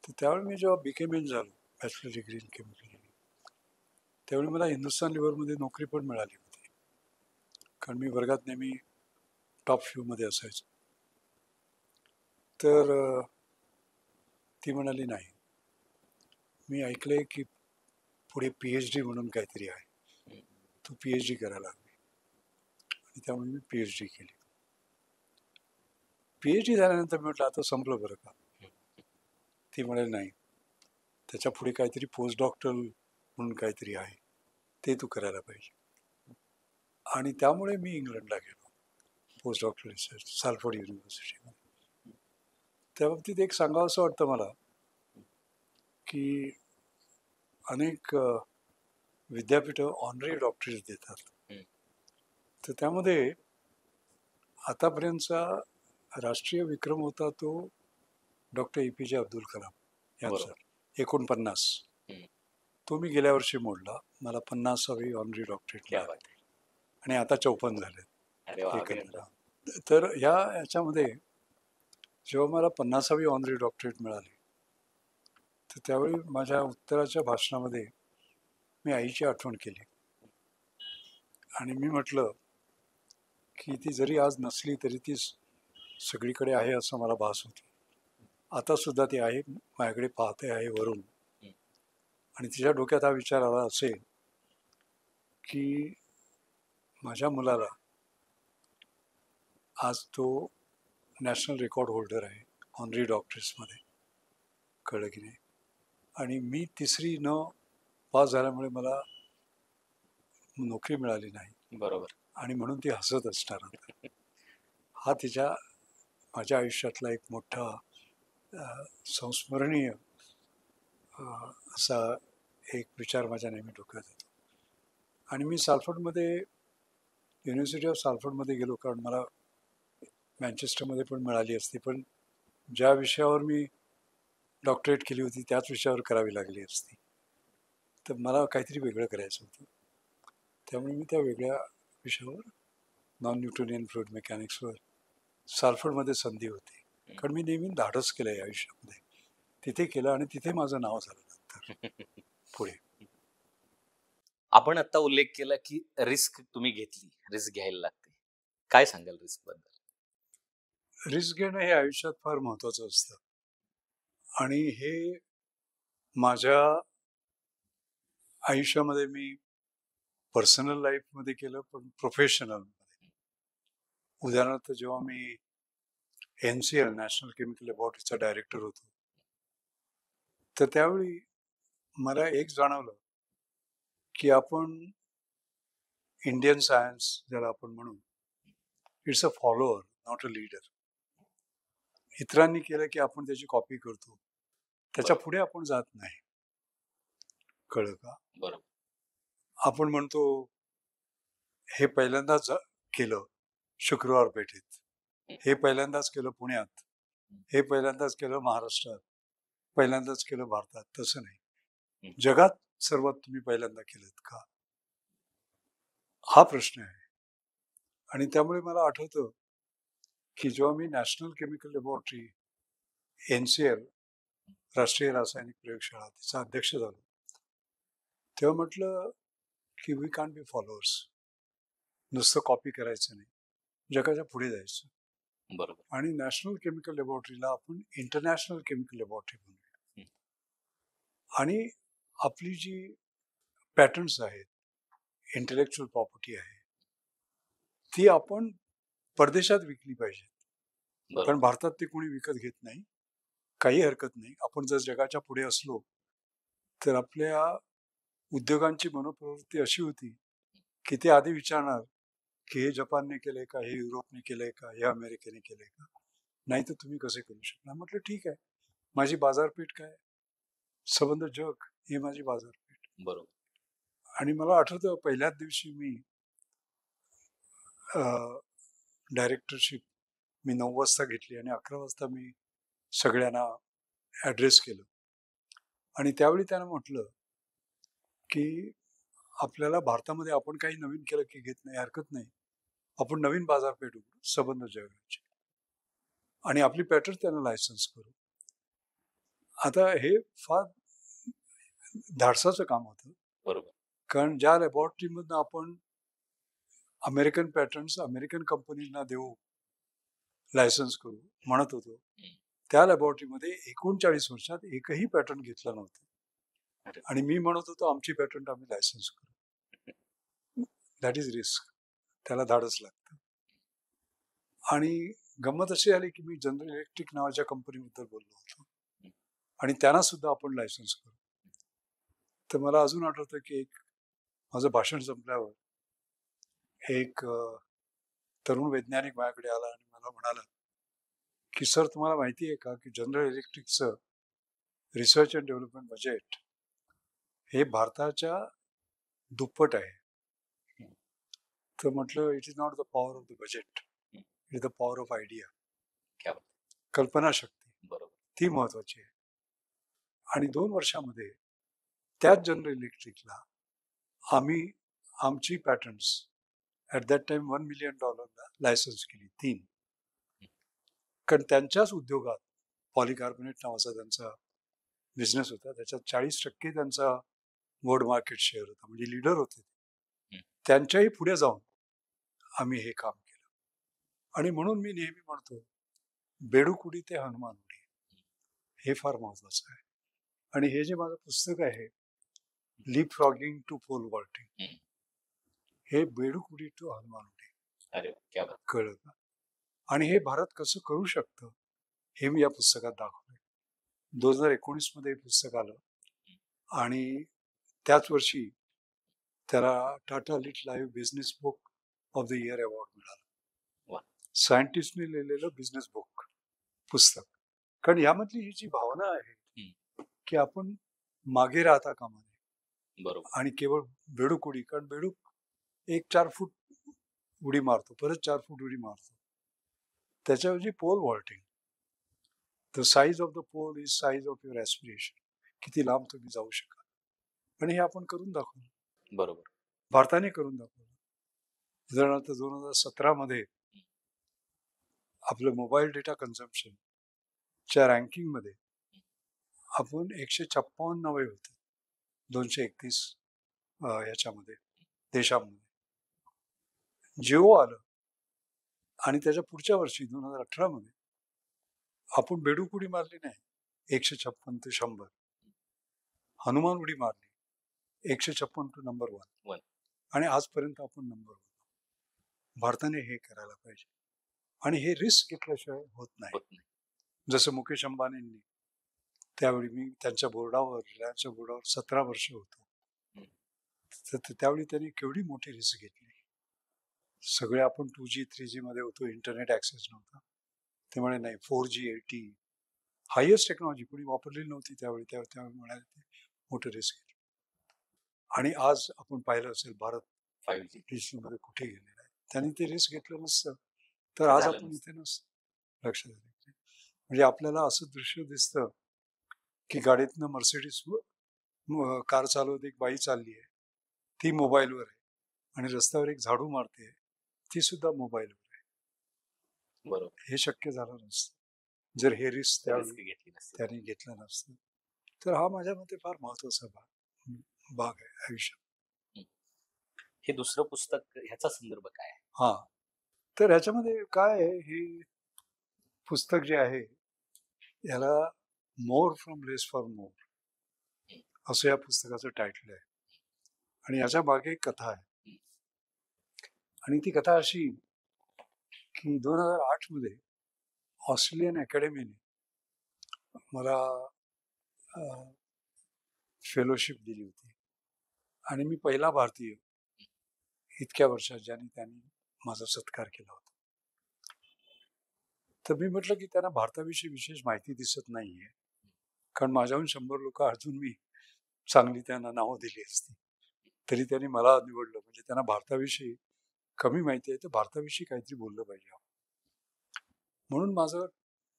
तर त्यावेळी मी जेव्हा BKM झालो, bachelor degree in chemical engineering, त्यावेळी मला हिंदुस्थान लिव्हरमध्ये नोकरी पण मिळाली होती, कारण मी वर्गात नेहमी टॉप फ्यूमध्ये असायचो. तर ती म्हणाली नाही, मी ऐकलंय की पुढे PhD म्हणून काहीतरी आहे, तू PhD करायला हवी. आणि त्यामुळे मी PhD केली. PhD झाल्यानंतर मी म्हटलं आता संपलं बरं का. ती म्हणाली नाही, त्याच्या पुढे काहीतरी पोस्ट डॉक्टरल म्हणून काहीतरी आहे, ते तू करायला पाहिजे. आणि त्यामुळे मी इंग्लंडला गेलो पोस्ट डॉक्टर रिसर्च साल्फोर्ड युनिव्हर्सिटीमध्ये. त्या बाबतीत एक सांगावं असं वाटतं मला की अनेक विद्यापीठं ऑनरी डॉक्टरेट देतात. तर त्यामध्ये आतापर्यंतचा राष्ट्रीय विक्रम होता तो डॉक्टर APJ अब्दुल कलाम यांचा, बरोबर. 49. हम्म. तो मी गेल्या वर्षी मोडला. मला 50वी ऑनरी डॉक्टरेट क्या मिळाली बात आहे. आणि आता 54 झाले अरे वा, एकत्र. अभिनंदन. तर याच्यामध्ये जेव्हा मला 50वी ऑनरी डॉक्टरेट मिळाली, तर त्यावेळी माझ्या उत्तराच्या भाषणामध्ये मी आईची आठवण केली आणि मी म्हटलं की ती जरी आज नसली तरी ती सगळीकडे आहे असं मला भास होती. आता सुद्धा ती आहे, माझ्याकडे पाहते आहे वरून. आणि तिच्या डोक्यात हा विचार आला असेल की माझ्या मुलाला आज तो नॅशनल रेकॉर्ड होल्डर आहे ऑनरी डॉक्टरेट्समध्ये, कळलं की नाही. आणि मी तिसरी न पास झाल्यामुळे मला नोकरी मिळाली नाही. बरोबर. आणि म्हणून ती हसत असणार आता. हा तिच्या माझ्या आयुष्यातला एक मोठा संस्मरणीय असा एक विचार माझ्या नेहमी डोक्यात येतो. आणि मी साल्फर्डमध्ये, युनिव्हर्सिटी ऑफ साल्फर्डमध्ये गेलो, कारण मला मँचेस्टरमध्ये पण मिळाली असती, पण ज्या विषयावर मी डॉक्टरेट केली होती त्याच विषयावर करावी लागली असती. तर मला काहीतरी वेगळं करायचं होतं. त्यामुळे मी त्या वेगळ्या विषयावर, नॉन न्यूटोनियन फ्लुइड मेकॅनिक्सवर साल्फर्डमध्ये संधी होती. कारण मी नेहमी धाडस केलं आहे आयुष्यामध्ये. तिथे केलं आणि तिथे माझं नाव झालं नंतर पुढे. आपण आता उल्लेख केला की रिस्क तुम्ही घेतली, रिस्क घ्यायला लागते. काय सांगाल रिस्क बद्दल? रिस्क घेणं हे आयुष्यात फार महत्वाचं असतं आणि हे माझ्या आयुष्यामध्ये मी पर्सनल लाईफमध्ये केलं, पण प्रोफेशनलमध्ये. उदाहरणार्थ जेव्हा मी NCL नॅशनल केमिकल लॅबॉरेटरीचा डायरेक्टर होतो, तर त्यावेळी मला एक जाणवलं की आपण इंडियन सायन्स ज्याला आपण म्हणू, it's a follower not a leader. इतरांनी केलं की आपण त्याची कॉपी करतो, त्याच्या पुढे आपण जात नाही. कळलं का? बरोबर. आपण म्हणतो हे पहिल्यांदाच केलं शुक्रवार पेठेत, हे पहिल्यांदाच केलं पुण्यात, हे पहिल्यांदाच केलं महाराष्ट्रात, पहिल्यांदाच केलं भारतात. तसं नाही. जगात सर्वात तुम्ही पहिल्यांदा केलं का, हा प्रश्न आहे. आणि त्यामुळे मला आठवतं की जेव्हा मी नॅशनल केमिकल लॅबॉरेटरी NCL राष्ट्रीय रासायनिक प्रयोगशाळा तिचा अध्यक्ष झालो, तेव्हा म्हटलं की वी कॅन बी फॉलोअर्स. नुसतं कॉपी करायचं नाही, जगाच्या पुढे जायचं. बरोबर. आणि नॅशनल केमिकल लॅबॉरेटरीला आपण इंटरनॅशनल केमिकल लॅबॉरेटरी बनवूया. आणि आपली जी पॅटर्न्स आहेत, इंटेलेक्च्युअल प्रॉपर्टी आहे, ती आपण परदेशात विकली पाहिजे. कारण भारतात ते कोणी विकत घेत नाही. काही हरकत नाही. आपण जर जगाच्या पुढे असलो तर आपल्या उद्योगांची मनोप्रवृत्ती अशी होती की ते आधी विचारणार की हे जपानने केलंय का, हे युरोपने केलंय का, हे अमेरिकेने केलंय का, नाही तर तुम्ही कसे करू शकणार. म्हटलं ठीक आहे, माझी बाजारपेठ काय, संबंध जग, ही माझी बाजारपेठ. बरोबर. आणि मला आठवतं पहिल्याच दिवशी मी डायरेक्टरशिप मी 9 वाजता घेतली आणि 11 वाजता मी सगळ्यांना ॲड्रेस केलं. आणि त्यावेळी त्यानं म्हटलं की आपल्याला भारतामध्ये आपण काही नवीन केलं की घेत नाही, हरकत नाही, आपण नवीन बाजारपेठ उघडू, संबंध जगाची, आणि आपली पॅटर्न त्यांना लायसन्स करू. आता हे फार धाडसाचं काम होतं. बरोबर. कारण ज्या लॅबॉरेटरीमधनं आपण अमेरिकन पॅटर्न्स अमेरिकन कंपनीजना देऊ, लायसन्स करू म्हणत होतो, त्या लॅबॉरेटरीमध्ये 39 वर्षात एकही पॅटर्न घेतलं नव्हतं. आणि मी म्हणत होतो आमची पॅटर्न आम्ही लायसन्स करू. That is risk. त्याला धाडस लागतं. आणि गंमत अशी आली की मी जनरल इलेक्ट्रिक नावाच्या कंपनीबद्दल बोललो होतो आणि त्यांना सुद्धा आपण लायसन्स करू. तर मला अजून आठवतं की एक माझं भाषण संपल्यावर एक तरुण वैज्ञानिक माझ्याकडे आला आणि मला म्हणाला की सर, तुम्हाला माहिती आहे का की जनरल इलेक्ट्रिकचं रिसर्च अँड डेव्हलपमेंट बजेट हे भारताच्या दुप्पट आहे. तर म्हटलं it is not the power of the budget, it is the power of idea. क्या बात. कल्पनाशक्ती बरोबर. ती महत्वाची आहे. आणि 2 वर्षामध्ये त्याच जनरल इलेक्ट्रिकला आम्ही आमची patterns at that time $1 million licence केली 3. कारण त्यांच्याच उद्योगात पॉलिकार्बोनेट नावाचा त्यांचा बिझनेस होता. त्याच्यात 40% त्यांचा वर्ल्ड मार्केट शेअर होता. म्हणजे लीडर होते. त्यांच्याही पुढे जाऊन आम्ही हे काम केलं. आणि म्हणून मी नेहमी म्हणतो, बेडूकुडी ते हनुमान उडी हे फार महत्वाचं आहे. आणि हे जे माझं पुस्तक आहे, leap frogging to pole vaulting, हे बेडूकुडी टू हनुमान उडी. अरे क्या बात. कळलं का? आणि हे भारत कसं करू शकतं हे मी या पुस्तकात दाखवलंय. 2019 मध्ये हे पुस्तक आलं आणि त्याच वर्षी त्याला Tata Lit Live business book of the year award मिळाला. सायंटिस्टने लिहिलेलं बिझनेस बुक पुस्तक. कारण यामधली ही जी भावना आहे की आपण मागे राहता कामा नये. बरोबर. आणि केवळ बेडूक उडी, कारण बेडूक 4 फूट उडी मारतो, परत 4 फूट उडी मारतो. त्याच्याऐवजी pole vaulting, the size of the pole is size of your aspiration. किती लांब तुम्ही जाऊ शकाल. आणि हे आपण करून दाखवलं. बरोबर. भारताने करून दाखवलं. उदाहरणार्थ 2017 मध्ये आपलं मोबाईल डेटा कन्झम्पशनच्या रँकिंगमध्ये आपण 156वे होते 231 याच्यामध्ये देशामध्ये. जिओ आलं आणि त्याच्या पुढच्या वर्षी 2018 मध्ये आपण बेडूक उडी मारली नाही, 156 ते 100. हनुमान उडी मारली 156 टू नंबर 1. आणि आजपर्यंत आपण नंबर 1. भारताने हे करायला पाहिजे. आणि हे रिस्क घेतल्याशिवाय होत नाही. जसं मुकेश अंबानींनी, त्यावेळी मी त्यांच्या बोर्डावर, रिलायन्सच्या बोर्डावर 17 वर्ष होतो. तर त्यावेळी त्यांनी केवढी मोठी रिस्क घेतली. सगळे आपण 2G 3G मध्ये होतो, इंटरनेट ऍक्सेस नव्हता. ते म्हणे नाही 4G LTE हायेस्ट टेक्नॉलॉजी कोणी वापरलेली नव्हती त्यावेळी. त्यावेळी म्हणाले ते मोठं रिस्क घेतलं. आणि आज आपण पाहिलं असेल भारत 5G डिजिटल मध्ये कुठे गेलेला आहे. त्यांनी ते रिस्क घेतलं नसतं तर आज आपण इथे नसतं. लक्षात आलं. म्हणजे आपल्याला असं दृश्य दिसतं की गाडीतनं मर्सिडीज कार चालवत एक बाई चालली आहे, ती मोबाईलवर आहे. आणि रस्त्यावर एक झाडू मारते, ती सुद्धा मोबाईलवर आहे. बरोबर. हे शक्य झालं नसतं जर हे रिस्क त्यांनी घेतलं नसतं. तर हा माझ्या मते फार महत्वाचा भाग आहे आयुष्यात. हे दुसरं पुस्तक ह्याचा संदर्भ काय आहे? हा, तर ह्याच्यामध्ये काय आहे, हे पुस्तक जे आहे याला मोर फ्रॉम लेस फॉर मोर असं या पुस्तकाचं टायटल आहे. आणि याच्या मागे एक कथा आहे. आणि ती कथा अशी की 2008 मध्ये ऑस्ट्रेलियन अकॅडमीने मला फेलोशिप दिली होती. आणि मी पहिला भारतीय इतक्या वर्षात ज्यांनी त्यांनी माझा सत्कार केला होता. तर मी म्हटलं की त्यांना भारताविषयी विशेष माहिती दिसत नाहीये, कारण माझ्याहून 100 लोक अजून मी चांगली त्यांना नावं दिली असती, तरी त्यांनी मला निवडलं. म्हणजे त्यांना भारताविषयी कमी माहिती आहे, तर भारताविषयी काहीतरी बोललं पाहिजे. म्हणून माझं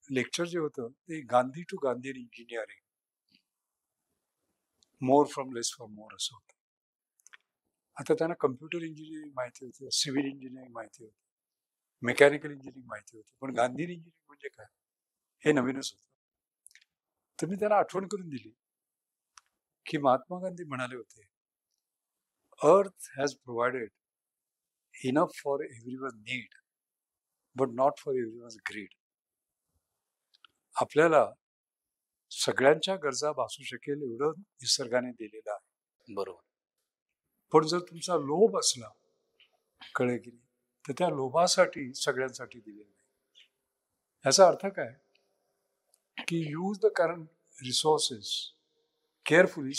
लेक्चर जे होतं ते Gandhi to Gandhian engineering, more from less for more असं होतं. आता त्यांना कम्प्युटर इंजिनिअरिंग माहिती होतं, सिव्हिल इंजिनिअरिंग माहिती होतं, मेकॅनिकल इंजिनिअरिंग माहिती होती, पण गांधी इंजिनिअरिंग म्हणजे काय हे नवीनच होतं. तर मी त्यांना आठवण करून दिली की महात्मा गांधी म्हणाले होते, earth has provided enough for everyone need but not for everyone greed. आपल्याला सगळ्यांच्या गरजा भासू शकेल एवढं निसर्गाने दिलेलं आहे. बरोबर. पण जर तुमचा लोभ असला, कळे की नाही, तर त्या लोभासाठी सगळ्यांसाठी दिलेलं नाही. याचा अर्थ काय की use the current resources carefully,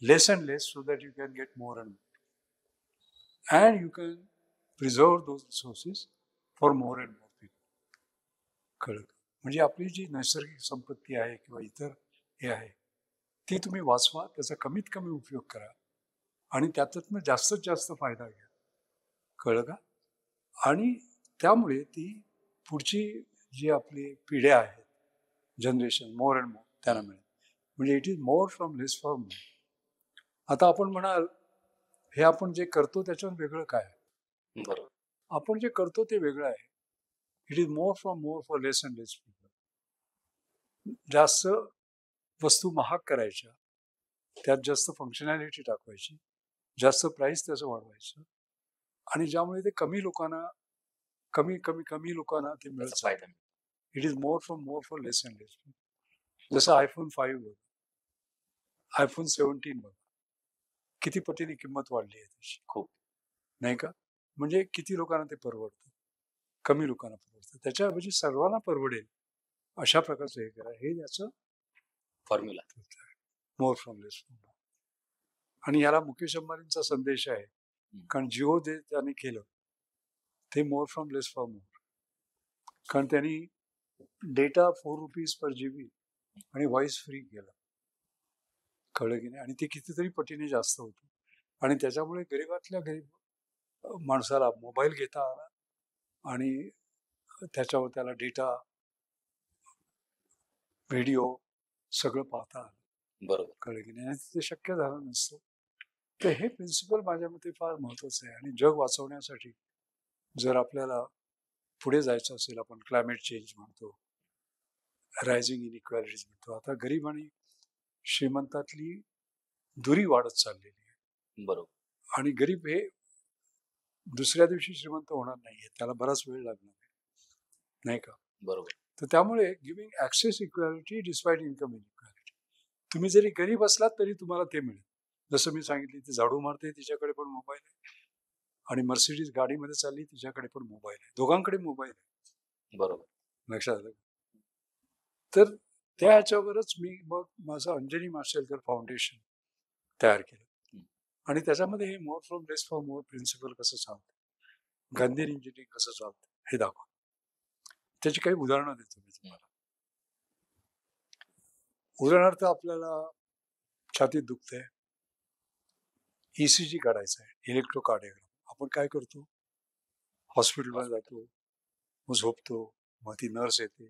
less and less, so that you can get more and more and you can preserve those resources for more and more people. कळलं. म्हणजे आपली जी नैसर्गिक संपत्ती आहे किंवा इतर हे आहे ती तुम्ही वाचवा, त्याचा कमीत कमी उपयोग करा आणि त्यातनं जास्तीत जास्त फायदा घ्या. कळलं का? आणि त्यामुळे ती पुढची जी आपली पिढ्या आहेत, जनरेशन मोर अँड मोर त्यांना मिळेल. म्हणजे it is more from less for मोर. आता आपण म्हणाल हे आपण जे करतो त्याच्यावर वेगळं काय आहे? बरोबर. आपण जे करतो ते वेगळं आहे. It is more from more for less and less people. जास्त वस्तू महाग करायच्या, त्यात जास्त फंक्शनॅलिटी टाकवायची, जास्त प्राइस त्याचं वाढवायचं आणि ज्यामुळे ते कमी लोकांना कमी लोकांना ते मिळत त्याचा फायदा. It is more from more for less and less. जसं आयफोन 5 बघ, आयफोन 17 बघ, किती पटीने किंमत वाढली आहे त्याची, खूप. नाही का? म्हणजे किती लोकांना ते परवडतं, कमी लोकांना परवडतं. त्याच्याऐवजी सर्वांना परवडेल अशा प्रकारचं हे करा, हे याचं formula. More from less from more. आणि याला मुकेश अंबानींचा संदेश आहे, कारण जिओ जे त्यांनी केलं ते मोर फ्रॉम लेस फॉर मोर. कारण त्यांनी डेटा 4 रुपीज पर GB आणि व्हॉइस फ्री केलं, कळलं की नाही? आणि ते कितीतरी पटीने जास्त होतं आणि त्याच्यामुळे गरीबातल्या गरीब माणसाला मोबाईल घेता आला आणि त्याच्यावर त्याला डेटा, व्हिडिओ सगळं पाहता आलं, बरोबर. कळलं की नाही? आणि ते शक्य झालं नसतं. तर हे प्रिन्सिपल माझ्या मते फार महत्वाचं आहे. आणि जग वाचवण्यासाठी जर आपल्याला पुढे जायचं असेल, आपण क्लायमेट चेंज म्हणतो, रायझिंग इनइक्वॅलिटीज म्हणतो, आता गरीब आणि श्रीमंतातली दुरी वाढत चाललेली आहे. बरोबर. आणि गरीब हे दुसऱ्या दिवशी श्रीमंत होणार नाहीये, त्याला बराच वेळ लागणार आहे, नाही का? बरोबर. तर त्यामुळे giving access equality despite income inequality. तुम्ही जरी गरीब असलात तरी तुम्हाला ते मिळेल. जसं मी सांगितले, ती झाडू मारते तिच्याकडे पण मोबाईल आहे आणि मर्सिडीज गाडीमध्ये चालली तिच्याकडे पण मोबाईल आहे, दोघांकडे मोबाईल आहे. बरोबर. लक्षात आलं? तर त्या ह्याच्यावरच मी मग माझं अंजनी माशेलकर फाउंडेशन तयार केलं आणि त्याच्यामध्ये हे more from less for more principle कसं चालतं, गांधी इंजिनिअरिंग कसं चालतं हे दाखव. त्याची काही उदाहरणं देतो मी तुम्हाला. उदाहरणार्थ आपल्याला छातीत दुखतंय, ECG काढायचा आहे, इलेक्ट्रोकार्डिओग्राम. आपण काय करतो, हॉस्पिटलमध्ये जातो, मग झोपतो, मग ती नर्स येते,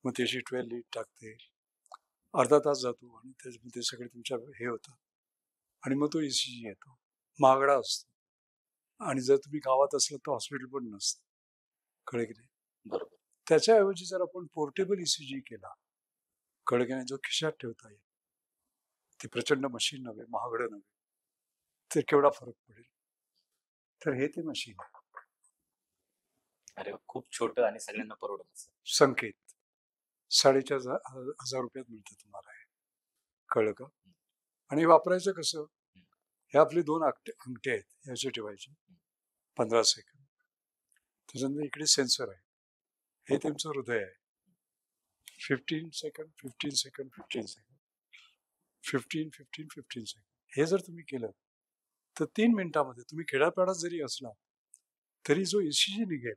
मग त्याची 12 लीड टाकते, अर्धा तास जातो आणि त्याच्यामध्ये सगळे तुमच्या हे होतं आणि मग तो ECG येतो, महागडा असतो आणि जर तुम्ही गावात असलं तर हॉस्पिटल पण नसतं, कळलं की नाही? बरोबर. त्याच्याऐवजी जर आपण पोर्टेबल ECG केला, कळलं की नाही, जो खिशात ठेवता येईल, ते प्रचंड मशीन नव्हे, महागडं नव्हे, तर केवढा फरक पडेल. तर हे ते मशीन आहे. अरे खूप छोटं आणि सगळ्यांना परवडत. संकेत 4,500 रुपयात मिळतं तुम्हाला हे, कळलं का? आणि वापरायचं कसं, हे आपले 2 अंगठे आहेत, याचे ठेवायचे 15 सेकंद. त्याच्यानंतर इकडे सेन्सर आहे, हे तुमचं हृदय आहे. 15 सेकंद 15 सेकंद 15 सेकंद 15 15 15 सेकंद. हे जर तुम्ही केलं तर 3 मिनिटामध्ये तुम्ही खेड्यापाड्यात जरी असला तरी जो ECG निघेल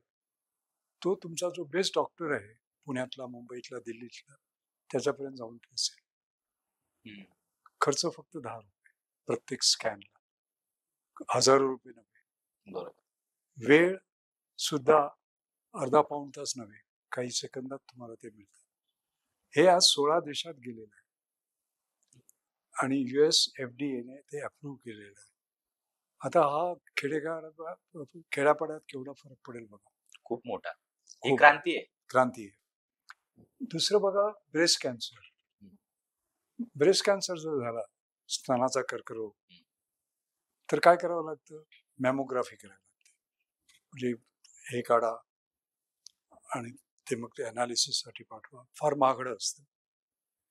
तो तुमचा जो बेस्ट डॉक्टर आहे पुण्यातला, मुंबईतला, दिल्लीतला, त्याच्यापर्यंत जाऊन पोहोचेल. खर्च फक्त 10 रुपये प्रत्येक स्कॅनला, हजारो रुपये नव्हे. बरोबर. वेळ सुद्धा अर्धा पाऊण तास नव्हे, काही सेकंदात तुम्हाला ते मिळतं. हे आज 16 देशात गेलेलं आहे आणि US FDA ने ते अप्रूव्ह केलेलं आहे. आता हा खेड्यापाड्यात केवढा फरक पडेल बघा. खूप मोठा. ही क्रांती आहे. क्रांती आहे. दुसरं बघा, ब्रेस्ट कॅन्सर. ब्रेस्ट कॅन्सर जर झाला, स्तनाचा कर्करोग, तर काय करावं लागतं, मॅमोग्राफी करावी लागते. म्हणजे हे काढा आणि ते मग ते अनालिसिससाठी पाठवा, फार महागडं असतं.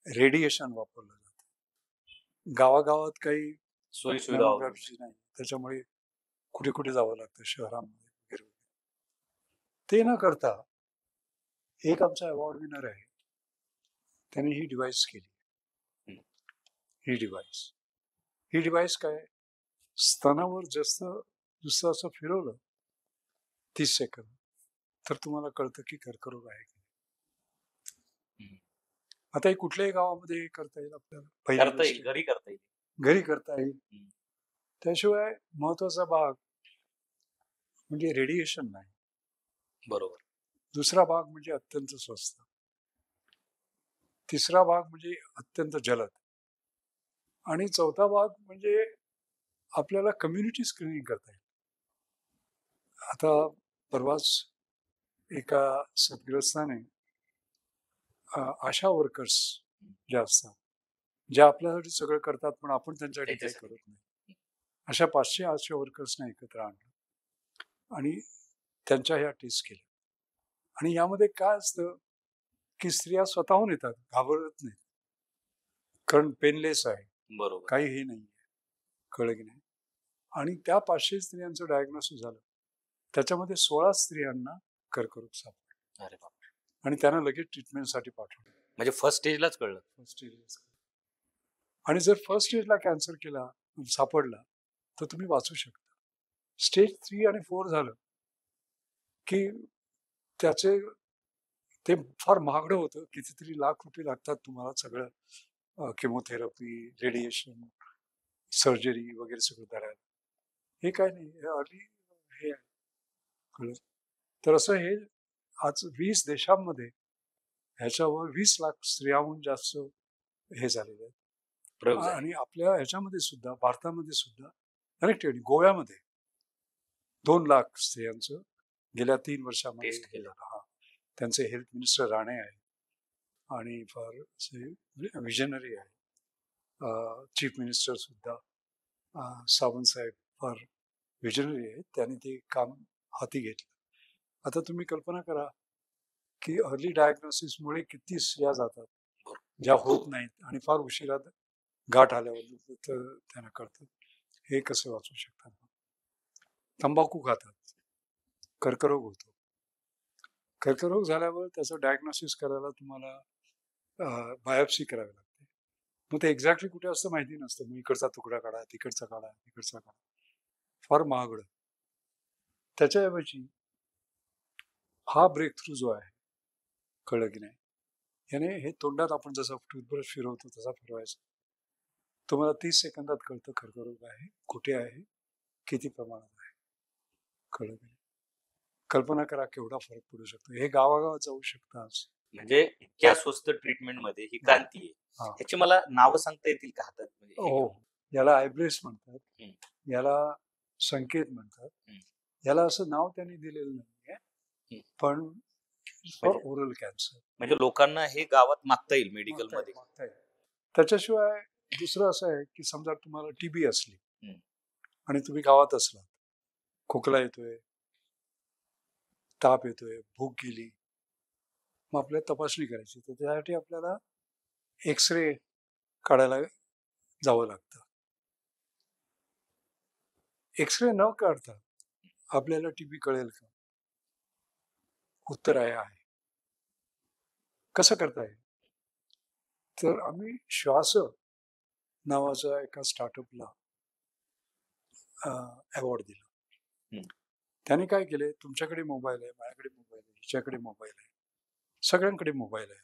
रेडिएशन वापरलं जातं, गावागावात काही मॅमोग्राफीची नाही, त्याच्यामुळे कुठे कुठे जावं लागतं शहरांमध्ये वगैरे. ते न करता एक आमचा अवॉर्ड विनर आहे, त्याने ही डिव्हाइस केली. ही डिव्हाइस काय, स्तनावर जास्त नुसतं असं फिरवलं 30 सेकंद तर तुम्हाला कळतं की कर्करोग आहे की नाही. आता हे कुठल्याही गावामध्ये करता येईल आपल्याला, घरी करता येईल. त्याशिवाय महत्वाचा भाग म्हणजे रेडिएशन नाही. बरोबर. दुसरा भाग म्हणजे अत्यंत स्वस्त, तिसरा भाग म्हणजे अत्यंत जलद, आणि चौथा भाग म्हणजे आपल्याला कम्युनिटी स्क्रीनिंग करता येईल. आता परवाच एका सद्ग्रस्ताने आशा वर्कर्स ज्या असतात, ज्या आपल्यासाठी सगळं करतात पण आपण त्यांच्यासाठी काही करत नाही, अशा 500 आशा वर्कर्सना एकत्र आणलं आणि त्यांच्या ह्या टेस्ट केल्या. आणि यामध्ये काय असतं की स्त्रिया स्वतःहून येतात, घाबरत नाही, कारण पेनलेस आहे, बरोबर. काही हे नाही, कळलं की नाही. आणि त्या 500 स्त्रियांचं डायग्नोसिस झालं, त्याच्यामध्ये 16 स्त्रियांना कर्करोग सापडला. अरे बापरे. आणि त्यांना लगेच ट्रीटमेंटसाठी पाठवलं. म्हणजे फर्स्ट स्टेजलाच कळलं. First stage. आणि जर फर्स्ट स्टेजला कॅन्सर केला, सापडला, तर तुम्ही वाचू शकता. स्टेज 3 आणि 4 झालं की त्याचे ते फार महागडं होतं, कितीतरी लाख रुपये लागतात तुम्हाला सगळं, केमोथेरपी, रेडिएशन, सर्जरी वगैरे सगळं करायला. हे काय नाही, हे अर्ली हे आहे, कळलं. तर असं हे आज 20 देशांमध्ये ह्याच्यावर 20 लाख स्त्रियांहून जास्त हे झालेले आहेत. आणि आपल्या ह्याच्यामध्ये सुद्धा, भारतामध्ये सुद्धा अनेक ठिकाणी, गोव्यामध्ये 2 लाख स्त्रियांचं गेल्या 3 वर्षामध्ये केलं. हा, त्यांचे हेल्थ मिनिस्टर राणे आहे आणि फार असे विजनरी आहे. चीफ मिनिस्टर सुद्धा सावंत साहेब फार विजनरी आहेत, त्यांनी ते काम हाती घेतलं. आता तुम्ही कल्पना करा की अर्ली डायग्नोसिसमुळे किती स्त्रिया जातात ज्या होत नाहीत आणि फार उशिरा गाठ आल्यावर त्यांना कळतं. हे कसे वाचू शकतात? तंबाखू खातात, कर्करोग होतो. कर्करोग झाल्यावर त्याचं डायग्नोसिस करायला तुम्हाला बायोप्सी करावी लागते. मग ते एक्झॅक्टली कुठे असतं माहिती नसतं. मग इकडचा तुकडा काढा, तिकडचा काढा, तिकडचा काढा, फार महागडं. त्याच्याऐवजी हा ब्रेक थ्रू जो आहे, कळलं की नाही, याने हे तोंडात आपण जसं टूथब्रश फिरवतो तसा फिरवायचा. तुम्हाला 30 सेकंदात कळतं कर्करोग आहे, कुठे आहे, किती प्रमाणात आहे, कळलं की नाही. कल्पना करा केवढा फरक पडू शकतो. हे गावागावात जाऊ शकतं आज. म्हणजे इतक्या स्वस्त ट्रीटमेंट मध्ये ही क्रांती आहे. ह्याची मला नावं सांगता येतील का हातात? हो, याला आयब्रेस म्हणतात, याला संकेत म्हणतात. याला असं नाव त्यांनी दिलेलं नाहीये, पण फॉर ओरल कॅन्सर. म्हणजे लोकांना हे गावात मागता येईल मेडिकल मध्ये. त्याच्याशिवाय दुसरं असं आहे की समजा तुम्हाला टीबी असली आणि तुम्ही गावात असलात, खोकला येतोय, ताप येतोय, भूक गेली, मग आपल्याला तपासणी करायची. तर त्यासाठी आपल्याला एक्सरे काढायला जावं लागतं. एक्सरे न काढता आपल्याला टीबी कळेल का? उत्तर आहे. कसं करता येईल? तर आम्ही श्वास नावाच्या एका स्टार्टअपला अवॉर्ड दिला. त्याने काय केले, तुमच्याकडे मोबाईल आहे, माझ्याकडे मोबाईल आहे, हिच्याकडे मोबाईल आहे, सगळ्यांकडे मोबाईल आहे.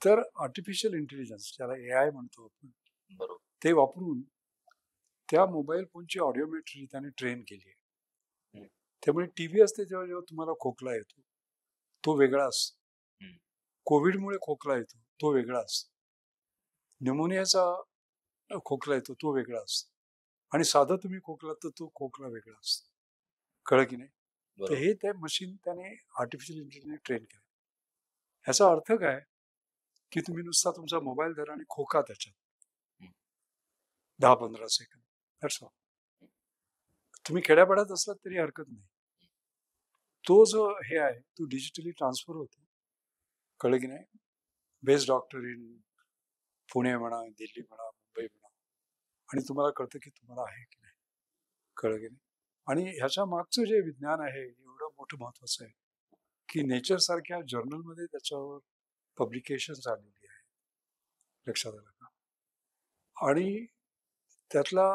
तर आर्टिफिशियल इंटेलिजन्स, ज्याला AI म्हणतो आपण, ते वापरून त्या मोबाईल फोनची ऑडिओमेट्री त्याने ट्रेन केली आहे. त्यामुळे टीबी असते तेव्हा जेव्हा तुम्हाला खोकला येतो तो वेगळा असतो, कोविडमुळे खोकला येतो तो वेगळा असतो, न्यूमोनियाचा खोकला येतो तो वेगळा असतो, आणि साधा तुम्ही खोकला तर तो खोकला वेगळा असतो, कळलं की नाही. तर हे ते मशीन त्याने आर्टिफिशियल इंटेलिजन्स ट्रेन केलं. ह्याचा अर्थ काय की तुम्ही नुसता तुमचा मोबाईल धरा आणि खोका त्याच्यात 10-15 सेकंद, दॅट्स ऑल. तुम्ही खेड्यापाड्यात असलात तरी हरकत नाही. तो जो हे आहे तो डिजिटली ट्रान्सफर होतो, कळलं की नाही. बेस्ट डॉक्टर इन पुणे म्हणा, दिल्ली म्हणा, मुंबई म्हणा, आणि तुम्हाला कळतं की तुम्हाला आहे की नाही, कळलं की नाही. आणि ह्याच्या मागचं जे विज्ञान आहे एवढं मोठं महत्वाचं आहे की नेचर सारख्या जर्नलमध्ये त्याच्यावर पब्लिकेशन्स आलेली आहे, लक्षात आलं का. आणि त्यातला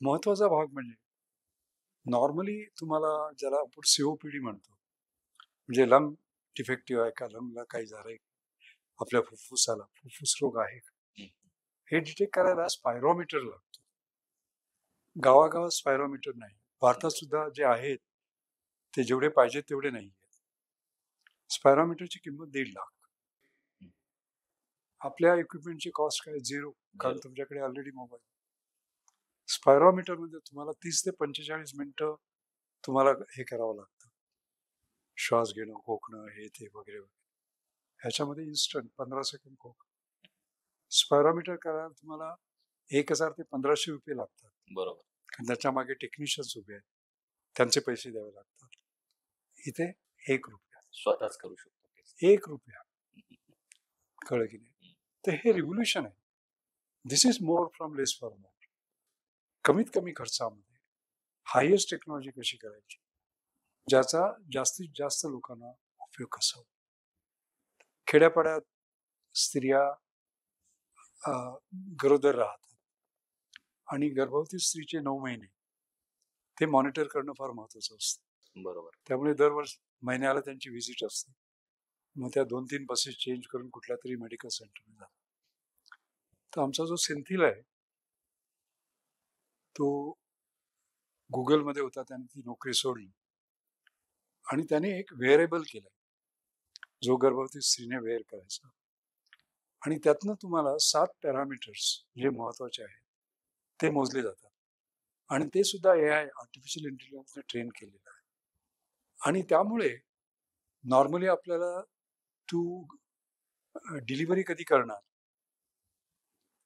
महत्वाचा भाग म्हणजे नॉर्मली तुम्हाला ज्याला आपण COPD म्हणतो, म्हणजे लंग डिफेक्टिव्ह आहे का, लंगला काही झालंय, आपल्या फुफ्फुसाला फुफ्फुस रोग आहे का, हे डिटेक्ट करायला स्पायरोमीटर लागतो. गावागावात स्पायरोमीटर नाही. भारतात सुद्धा जे आहेत ते जेवढे पाहिजे तेवढे नाही आहेत. स्पायरोमीटरची किंमत 1.5 लाख. आपल्या इक्विपमेंटची कॉस्ट काय? 0, कारण Zero. तुमच्याकडे ऑलरेडी मोबाईल. स्पायरोमीटर मध्ये तुम्हाला 30 ते 45 मिनिटं तुम्हाला हे करावं लागतं, श्वास घेणं, खोकणं, हे ते वगैरे वगैरे. ह्याच्यामध्ये इन्स्टंट 15 सेकंद खोक. स्पायरोमीटर करायला तुम्हाला 1000 ते 1500 रुपये लागतात, बरोबर. कारण त्याच्या मागे टेक्निशियन्स उभे आहेत, त्यांचे पैसे द्यावे लागतात. इथे 1 रुपया, स्वतःच करू शकतो. 1 रुपया. कळलं की नाही? तर हे रिव्होल्युशन आहे. This is more from less for more. कमीत कमी खर्चामध्ये हायेस्ट टेक्नॉलॉजी कशी करायची, ज्याचा जास्तीत जास्त लोकांना उपयोग कसा होईल. खेड्यापाड्यात स्त्रिया गरोदर राहतात आणि गर्भवती स्त्रीचे 9 महिने ते मॉनिटर करणं फार महत्वाचं असतं. बरोबर. त्यामुळे दरवर्षी महिन्याला त्यांची व्हिजिट असते. मग त्या 2-3 बसेस चेंज करून कुठल्या तरी मेडिकल सेंटरमध्ये जातात. तर आमचा जो सेंथिल आहे तो गुगलमध्ये होता, त्याने ती नोकरी सोडली आणि त्याने एक वेअरेबल केलं जो गर्भवती स्त्रीने वेअर करायचा, आणि त्यातनं तुम्हाला 7 पॅरामीटर्स जे महत्वाचे आहेत ते मोजले जातात, आणि ते सुद्धा AI आर्टिफिशियल इंटेलिजन्सने ट्रेन केलेलं आहे. आणि त्यामुळे नॉर्मली आपल्याला तू डिलिव्हरी कधी करणार,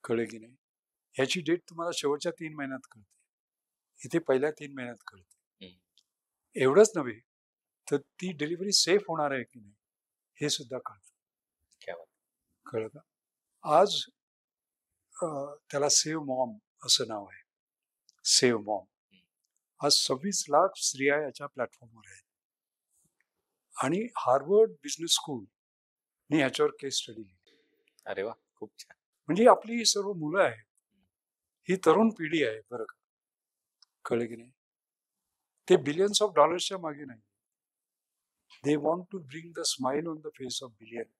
कळलं की नाही, ह्याची डेट तुम्हाला शेवटच्या 3 महिन्यात कळते, इथे पहिल्या 3 महिन्यात कळते. एवढंच नव्हे तर ती डिलिव्हरी सेफ होणार आहे की नाही हे सुद्धा कळतं. कळलं का? आज त्याला सेव्ह मॉम असं नाव आहे, सेव्ह मॉम. आज 26 लाख स्त्रिया याच्या प्लॅटफॉर्मवर आहेत, आणि हार्वर्ड बिझनेस स्कूल ने ह्याच्यावर केस स्टडी लिहिली. अरे वा, खूप छान. म्हणजे आपली ही सर्व मुलं आहेत, ही तरुण पिढी आहे बरं का, कळलं की नाही. ते बिलियन्स ऑफ डॉलर्सच्या मागे नाही, they want to bring the smile on the face of billion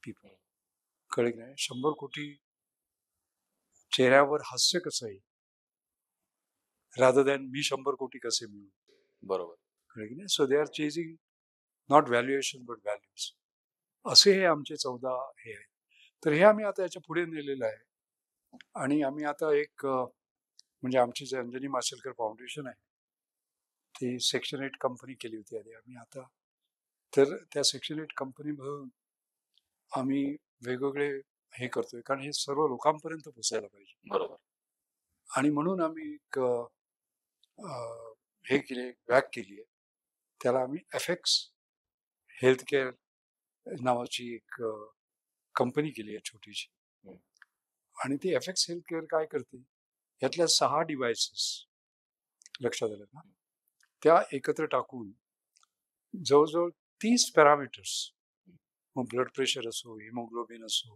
people. कळलं की नाही. 100 कोटी चेहऱ्यावर हास्य कसं येईल, रादर दॅन मी 100 कोटी कसे मिळू. बरोबर. कळलं की नाही. So they are chasing not valuation but values. असे हे आमचे 14 हे आहेत. तर हे आम्ही आता याच्या पुढे नेलेलं आहे, आणि आम्ही आता एक म्हणजे आमची जे अंजनी माशेलकर फाउंडेशन आहे ती सेक्शन 8 कंपनी केली होती आधी आम्ही. आता तर त्या सेक्शन 8 कंपनीमधून आम्ही वेगवेगळे हे करतोय, कारण हे सर्व लोकांपर्यंत पोहोचायला पाहिजे. बरोबर. आणि म्हणून आम्ही एक हे केले, वॅक केली आहे, त्याला आम्ही FX हेल्थ केअर नावाची एक कंपनी केली आहे छोटीशी. आणि ती FX हेल्थ केअर काय करते, यातल्या 6 डिव्हायसेस लक्षात आलं ना, त्या एकत्र टाकून जवळजवळ 30 पॅरामीटर्स, मग ब्लड प्रेशर असो, हिमोग्लोबिन असो,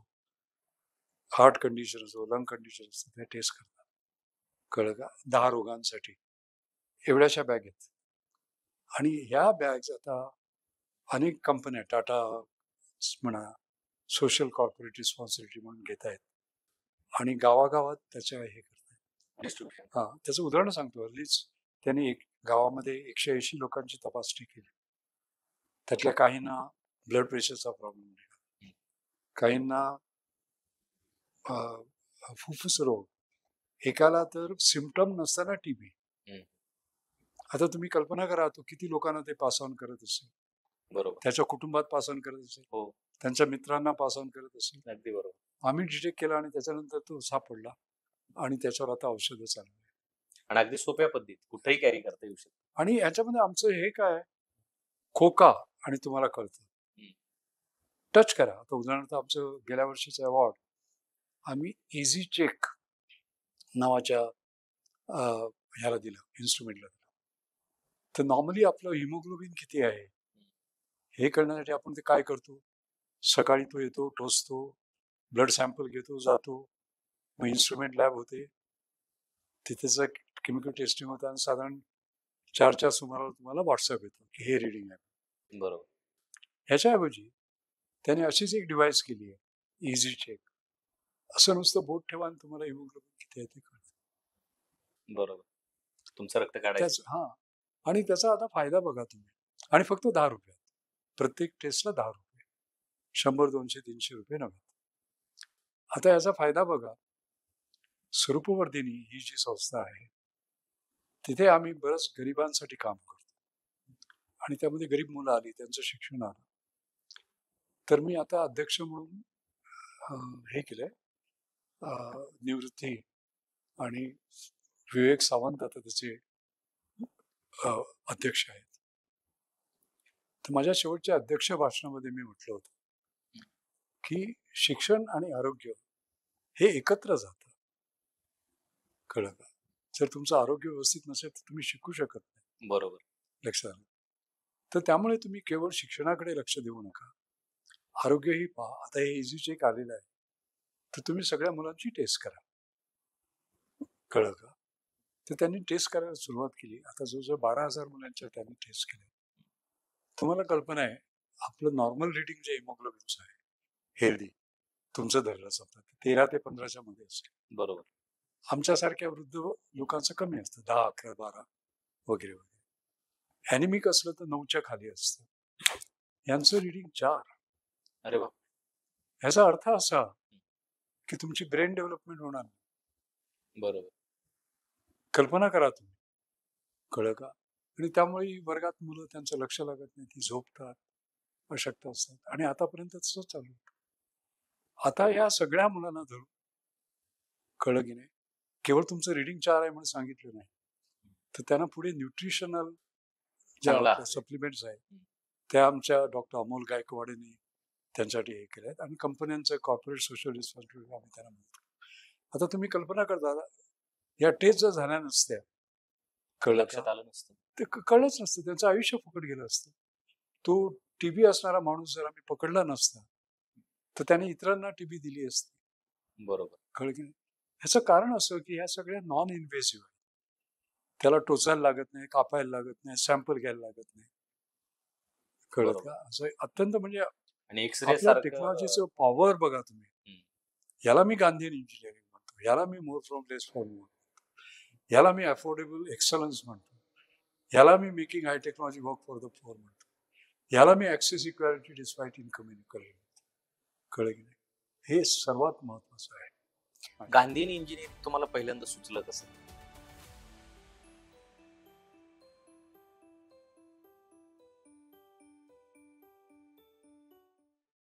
हार्ट कंडिशन असो, लंग कंडिशन असो, ते टेस्ट करतात. कळलं का? 10 रोगांसाठी एवढ्याशा बॅग आहेत. आणि ह्या बॅग्स आता अनेक कंपन्या, टाटा म्हणा, सोशल कॉर्पोरेट रिस्पॉन्सिबिलिटी म्हणून घेत आहेत, आणि गावागावात त्याच्या हे करतात डिस्ट्रीब्युशन. त्याचं उदाहरण सांगतो. हल्लीच त्यांनी एक गावामध्ये 180 लोकांची तपासणी केली. त्यातल्या काहींना ब्लड प्रेशरचा प्रॉब्लेम निघाला, काहींना फुफ्फुस रोग, एकाला तर सिम्पटम नसताना TB. आता तुम्ही कल्पना करा, तो किती लोकांना ते पास ऑन करत असेल. बरोबर. त्याच्या कुटुंबात पास ऑन करत असेल, हो, त्यांच्या मित्रांना पास ऑन करत असेल. अगदी बरोबर. आम्ही डिटेक्ट केला आणि त्याच्यानंतर तो सापडला, आणि त्याच्यावर आता औषधं चालू आहे. आणि अगदी सोप्या पद्धतीत कुठेही कॅरी करता येऊ शकतो. आणि याच्यामध्ये आमचं हे काय, खोका आणि तुम्हाला कळतं, टच करा. आता उदाहरणार्थ आमचं गेल्या वर्षीचं अवॉर्ड आम्ही इझी चेक नावाच्या ह्याला दिलं, इन्स्ट्रुमेंटला दिलं. तर नॉर्मली आपलं हिमोग्लोबिन किती आहे हे कळण्यासाठी आपण ते काय करतो, सकाळी तो येतो, टोचतो, ब्लड सॅम्पल घेतो, जातो, मग इन्स्ट्रुमेंट लॅब होते, तिथेच केमिकल टेस्टिंग होतं, आणि साधारण 4च्या सुमाराला तुम्हाला व्हॉट्सअप येतो की हे रिडिंग आहे. बरोबर. ह्याच्याऐवजी त्याने अशीच एक डिव्हाइस केली आहे, इझी चेक. असं नुसतं बोट ठेवा आणि तुम्हाला हिमोग्लोबिन किती आहे ते कळतं. बरोबर. तुमचं रक्त काढायचं. आणि त्याचा आता फायदा बघा तुम्ही. आणि फक्त 10 रुपयात. प्रत्येक टेस्टला 10 रुपये. 100, 200, 300 रुपये नव्हे. आता याचा फायदा बघा. स्वरूपवर्धिनी ही जी संस्था आहे, तिथे आम्ही बरंच गरिबांसाठी काम करतो आणि त्यामध्ये गरीब मुलं आली, त्यांचं शिक्षण आलं. तर मी आता अध्यक्ष म्हणून हे केलंय, निवृत्ती आणि विवेक सावंत आता त्याचे अध्यक्ष आहेत. तर माझ्या शेवटच्या अध्यक्ष भाषणामध्ये मी म्हटलं होतं की शिक्षण आणि आरोग्य हे एकत्र जातं. कळलं का? जर तुमचं आरोग्य व्यवस्थित नसेल तर तुम्ही शिकू शकत नाही. बरोबर. लक्षात आलं? तर त्यामुळे तुम्ही केवळ शिक्षणाकडे लक्ष देऊ नका, आरोग्यही पहा. आता हे इझी चेक आलेलं आहे, तर तुम्ही सगळ्या मुलांची टेस्ट करा. कळलं का? तर त्यांनी टेस्ट करायला सुरुवात केली. आता जवळजवळ 12,000 मुलांच्या त्यांनी टेस्ट केल्या. तुम्हाला कल्पना आहे, आपलं नॉर्मल रिडिंग जे हिमोग्लोबिनचं आहे हेल्दी, तुमचं धरलं समजा 13 ते 15च्या मध्ये असेल. बरोबर. आमच्यासारख्या वृद्ध लोकांचं कमी असतं, 10, 11, 12 वगैरे वगैरे. ॲनिमिक असलं तर 9च्या खाली असतं. यांचं रिडिंग 4. अरे वा. ह्याचा अर्थ असा की तुमची ब्रेन डेव्हलपमेंट होणार नाही. बरोबर. कल्पना करा तुम्ही. कळलं का? आणि त्यामुळे वर्गात मुलं त्यांचं लक्ष लागत नाही, ती झोपतात, अशक्त असतात आणि आतापर्यंत तसं चालू होतं. आता या सगळ्या मुलांना धरून, कळलं की नाही, केवळ तुमचं रिडिंग 4 आहे म्हणून सांगितलं नाही, तर त्यांना पुढे न्यूट्रिशनल ज्या सप्लिमेंट्स आहेत त्या आमच्या डॉक्टर अमोल गायकवाडेंनी त्यांच्यासाठी हे केले आहेत आणि कंपन्यांचं कॉर्पोरेट सोशल रिस्पॉन्सिबिलिटी आम्ही त्यांना म्हणतो. आता तुम्ही कल्पना करता, या टेस्ट जर झाल्या नसत्या, लक्षात आलं नसतं, ते कळलंच नसतं, त्यांचं आयुष्य फुकट गेलं असतं. तो टीबी असणारा माणूस जर आम्ही पकडला नसता तर त्याने इतरांना टीबी दिली असती. बरोबर. कळलं की नाही? ह्याचं कारण असं की ह्या सगळ्या नॉन इन्व्हेसिव्ह आहे. त्याला टोचायला लागत नाही, कापायला लागत नाही, सॅम्पल घ्यायला लागत नाही. कळत का? असं अत्यंत म्हणजे आणि एक्सरे टेक्नॉलॉजीचं पॉवर बघा तुम्ही. याला मी गांधीयन इंजिनिअरिंग म्हणतो, याला मी मोर फ्रॉम लेस फ्रॉम मोर, याला मी अफोर्डेबल एक्सलन्स म्हणतो, याला मी making high technology work for the poor म्हणतो, याला मी access equality despite income inequality. कळलं की नाही? हे सर्वात महत्वाचं आहे. गांधीयन इंजिनिअरिंग तुम्हाला पहिल्यांदा सुचलं कसं?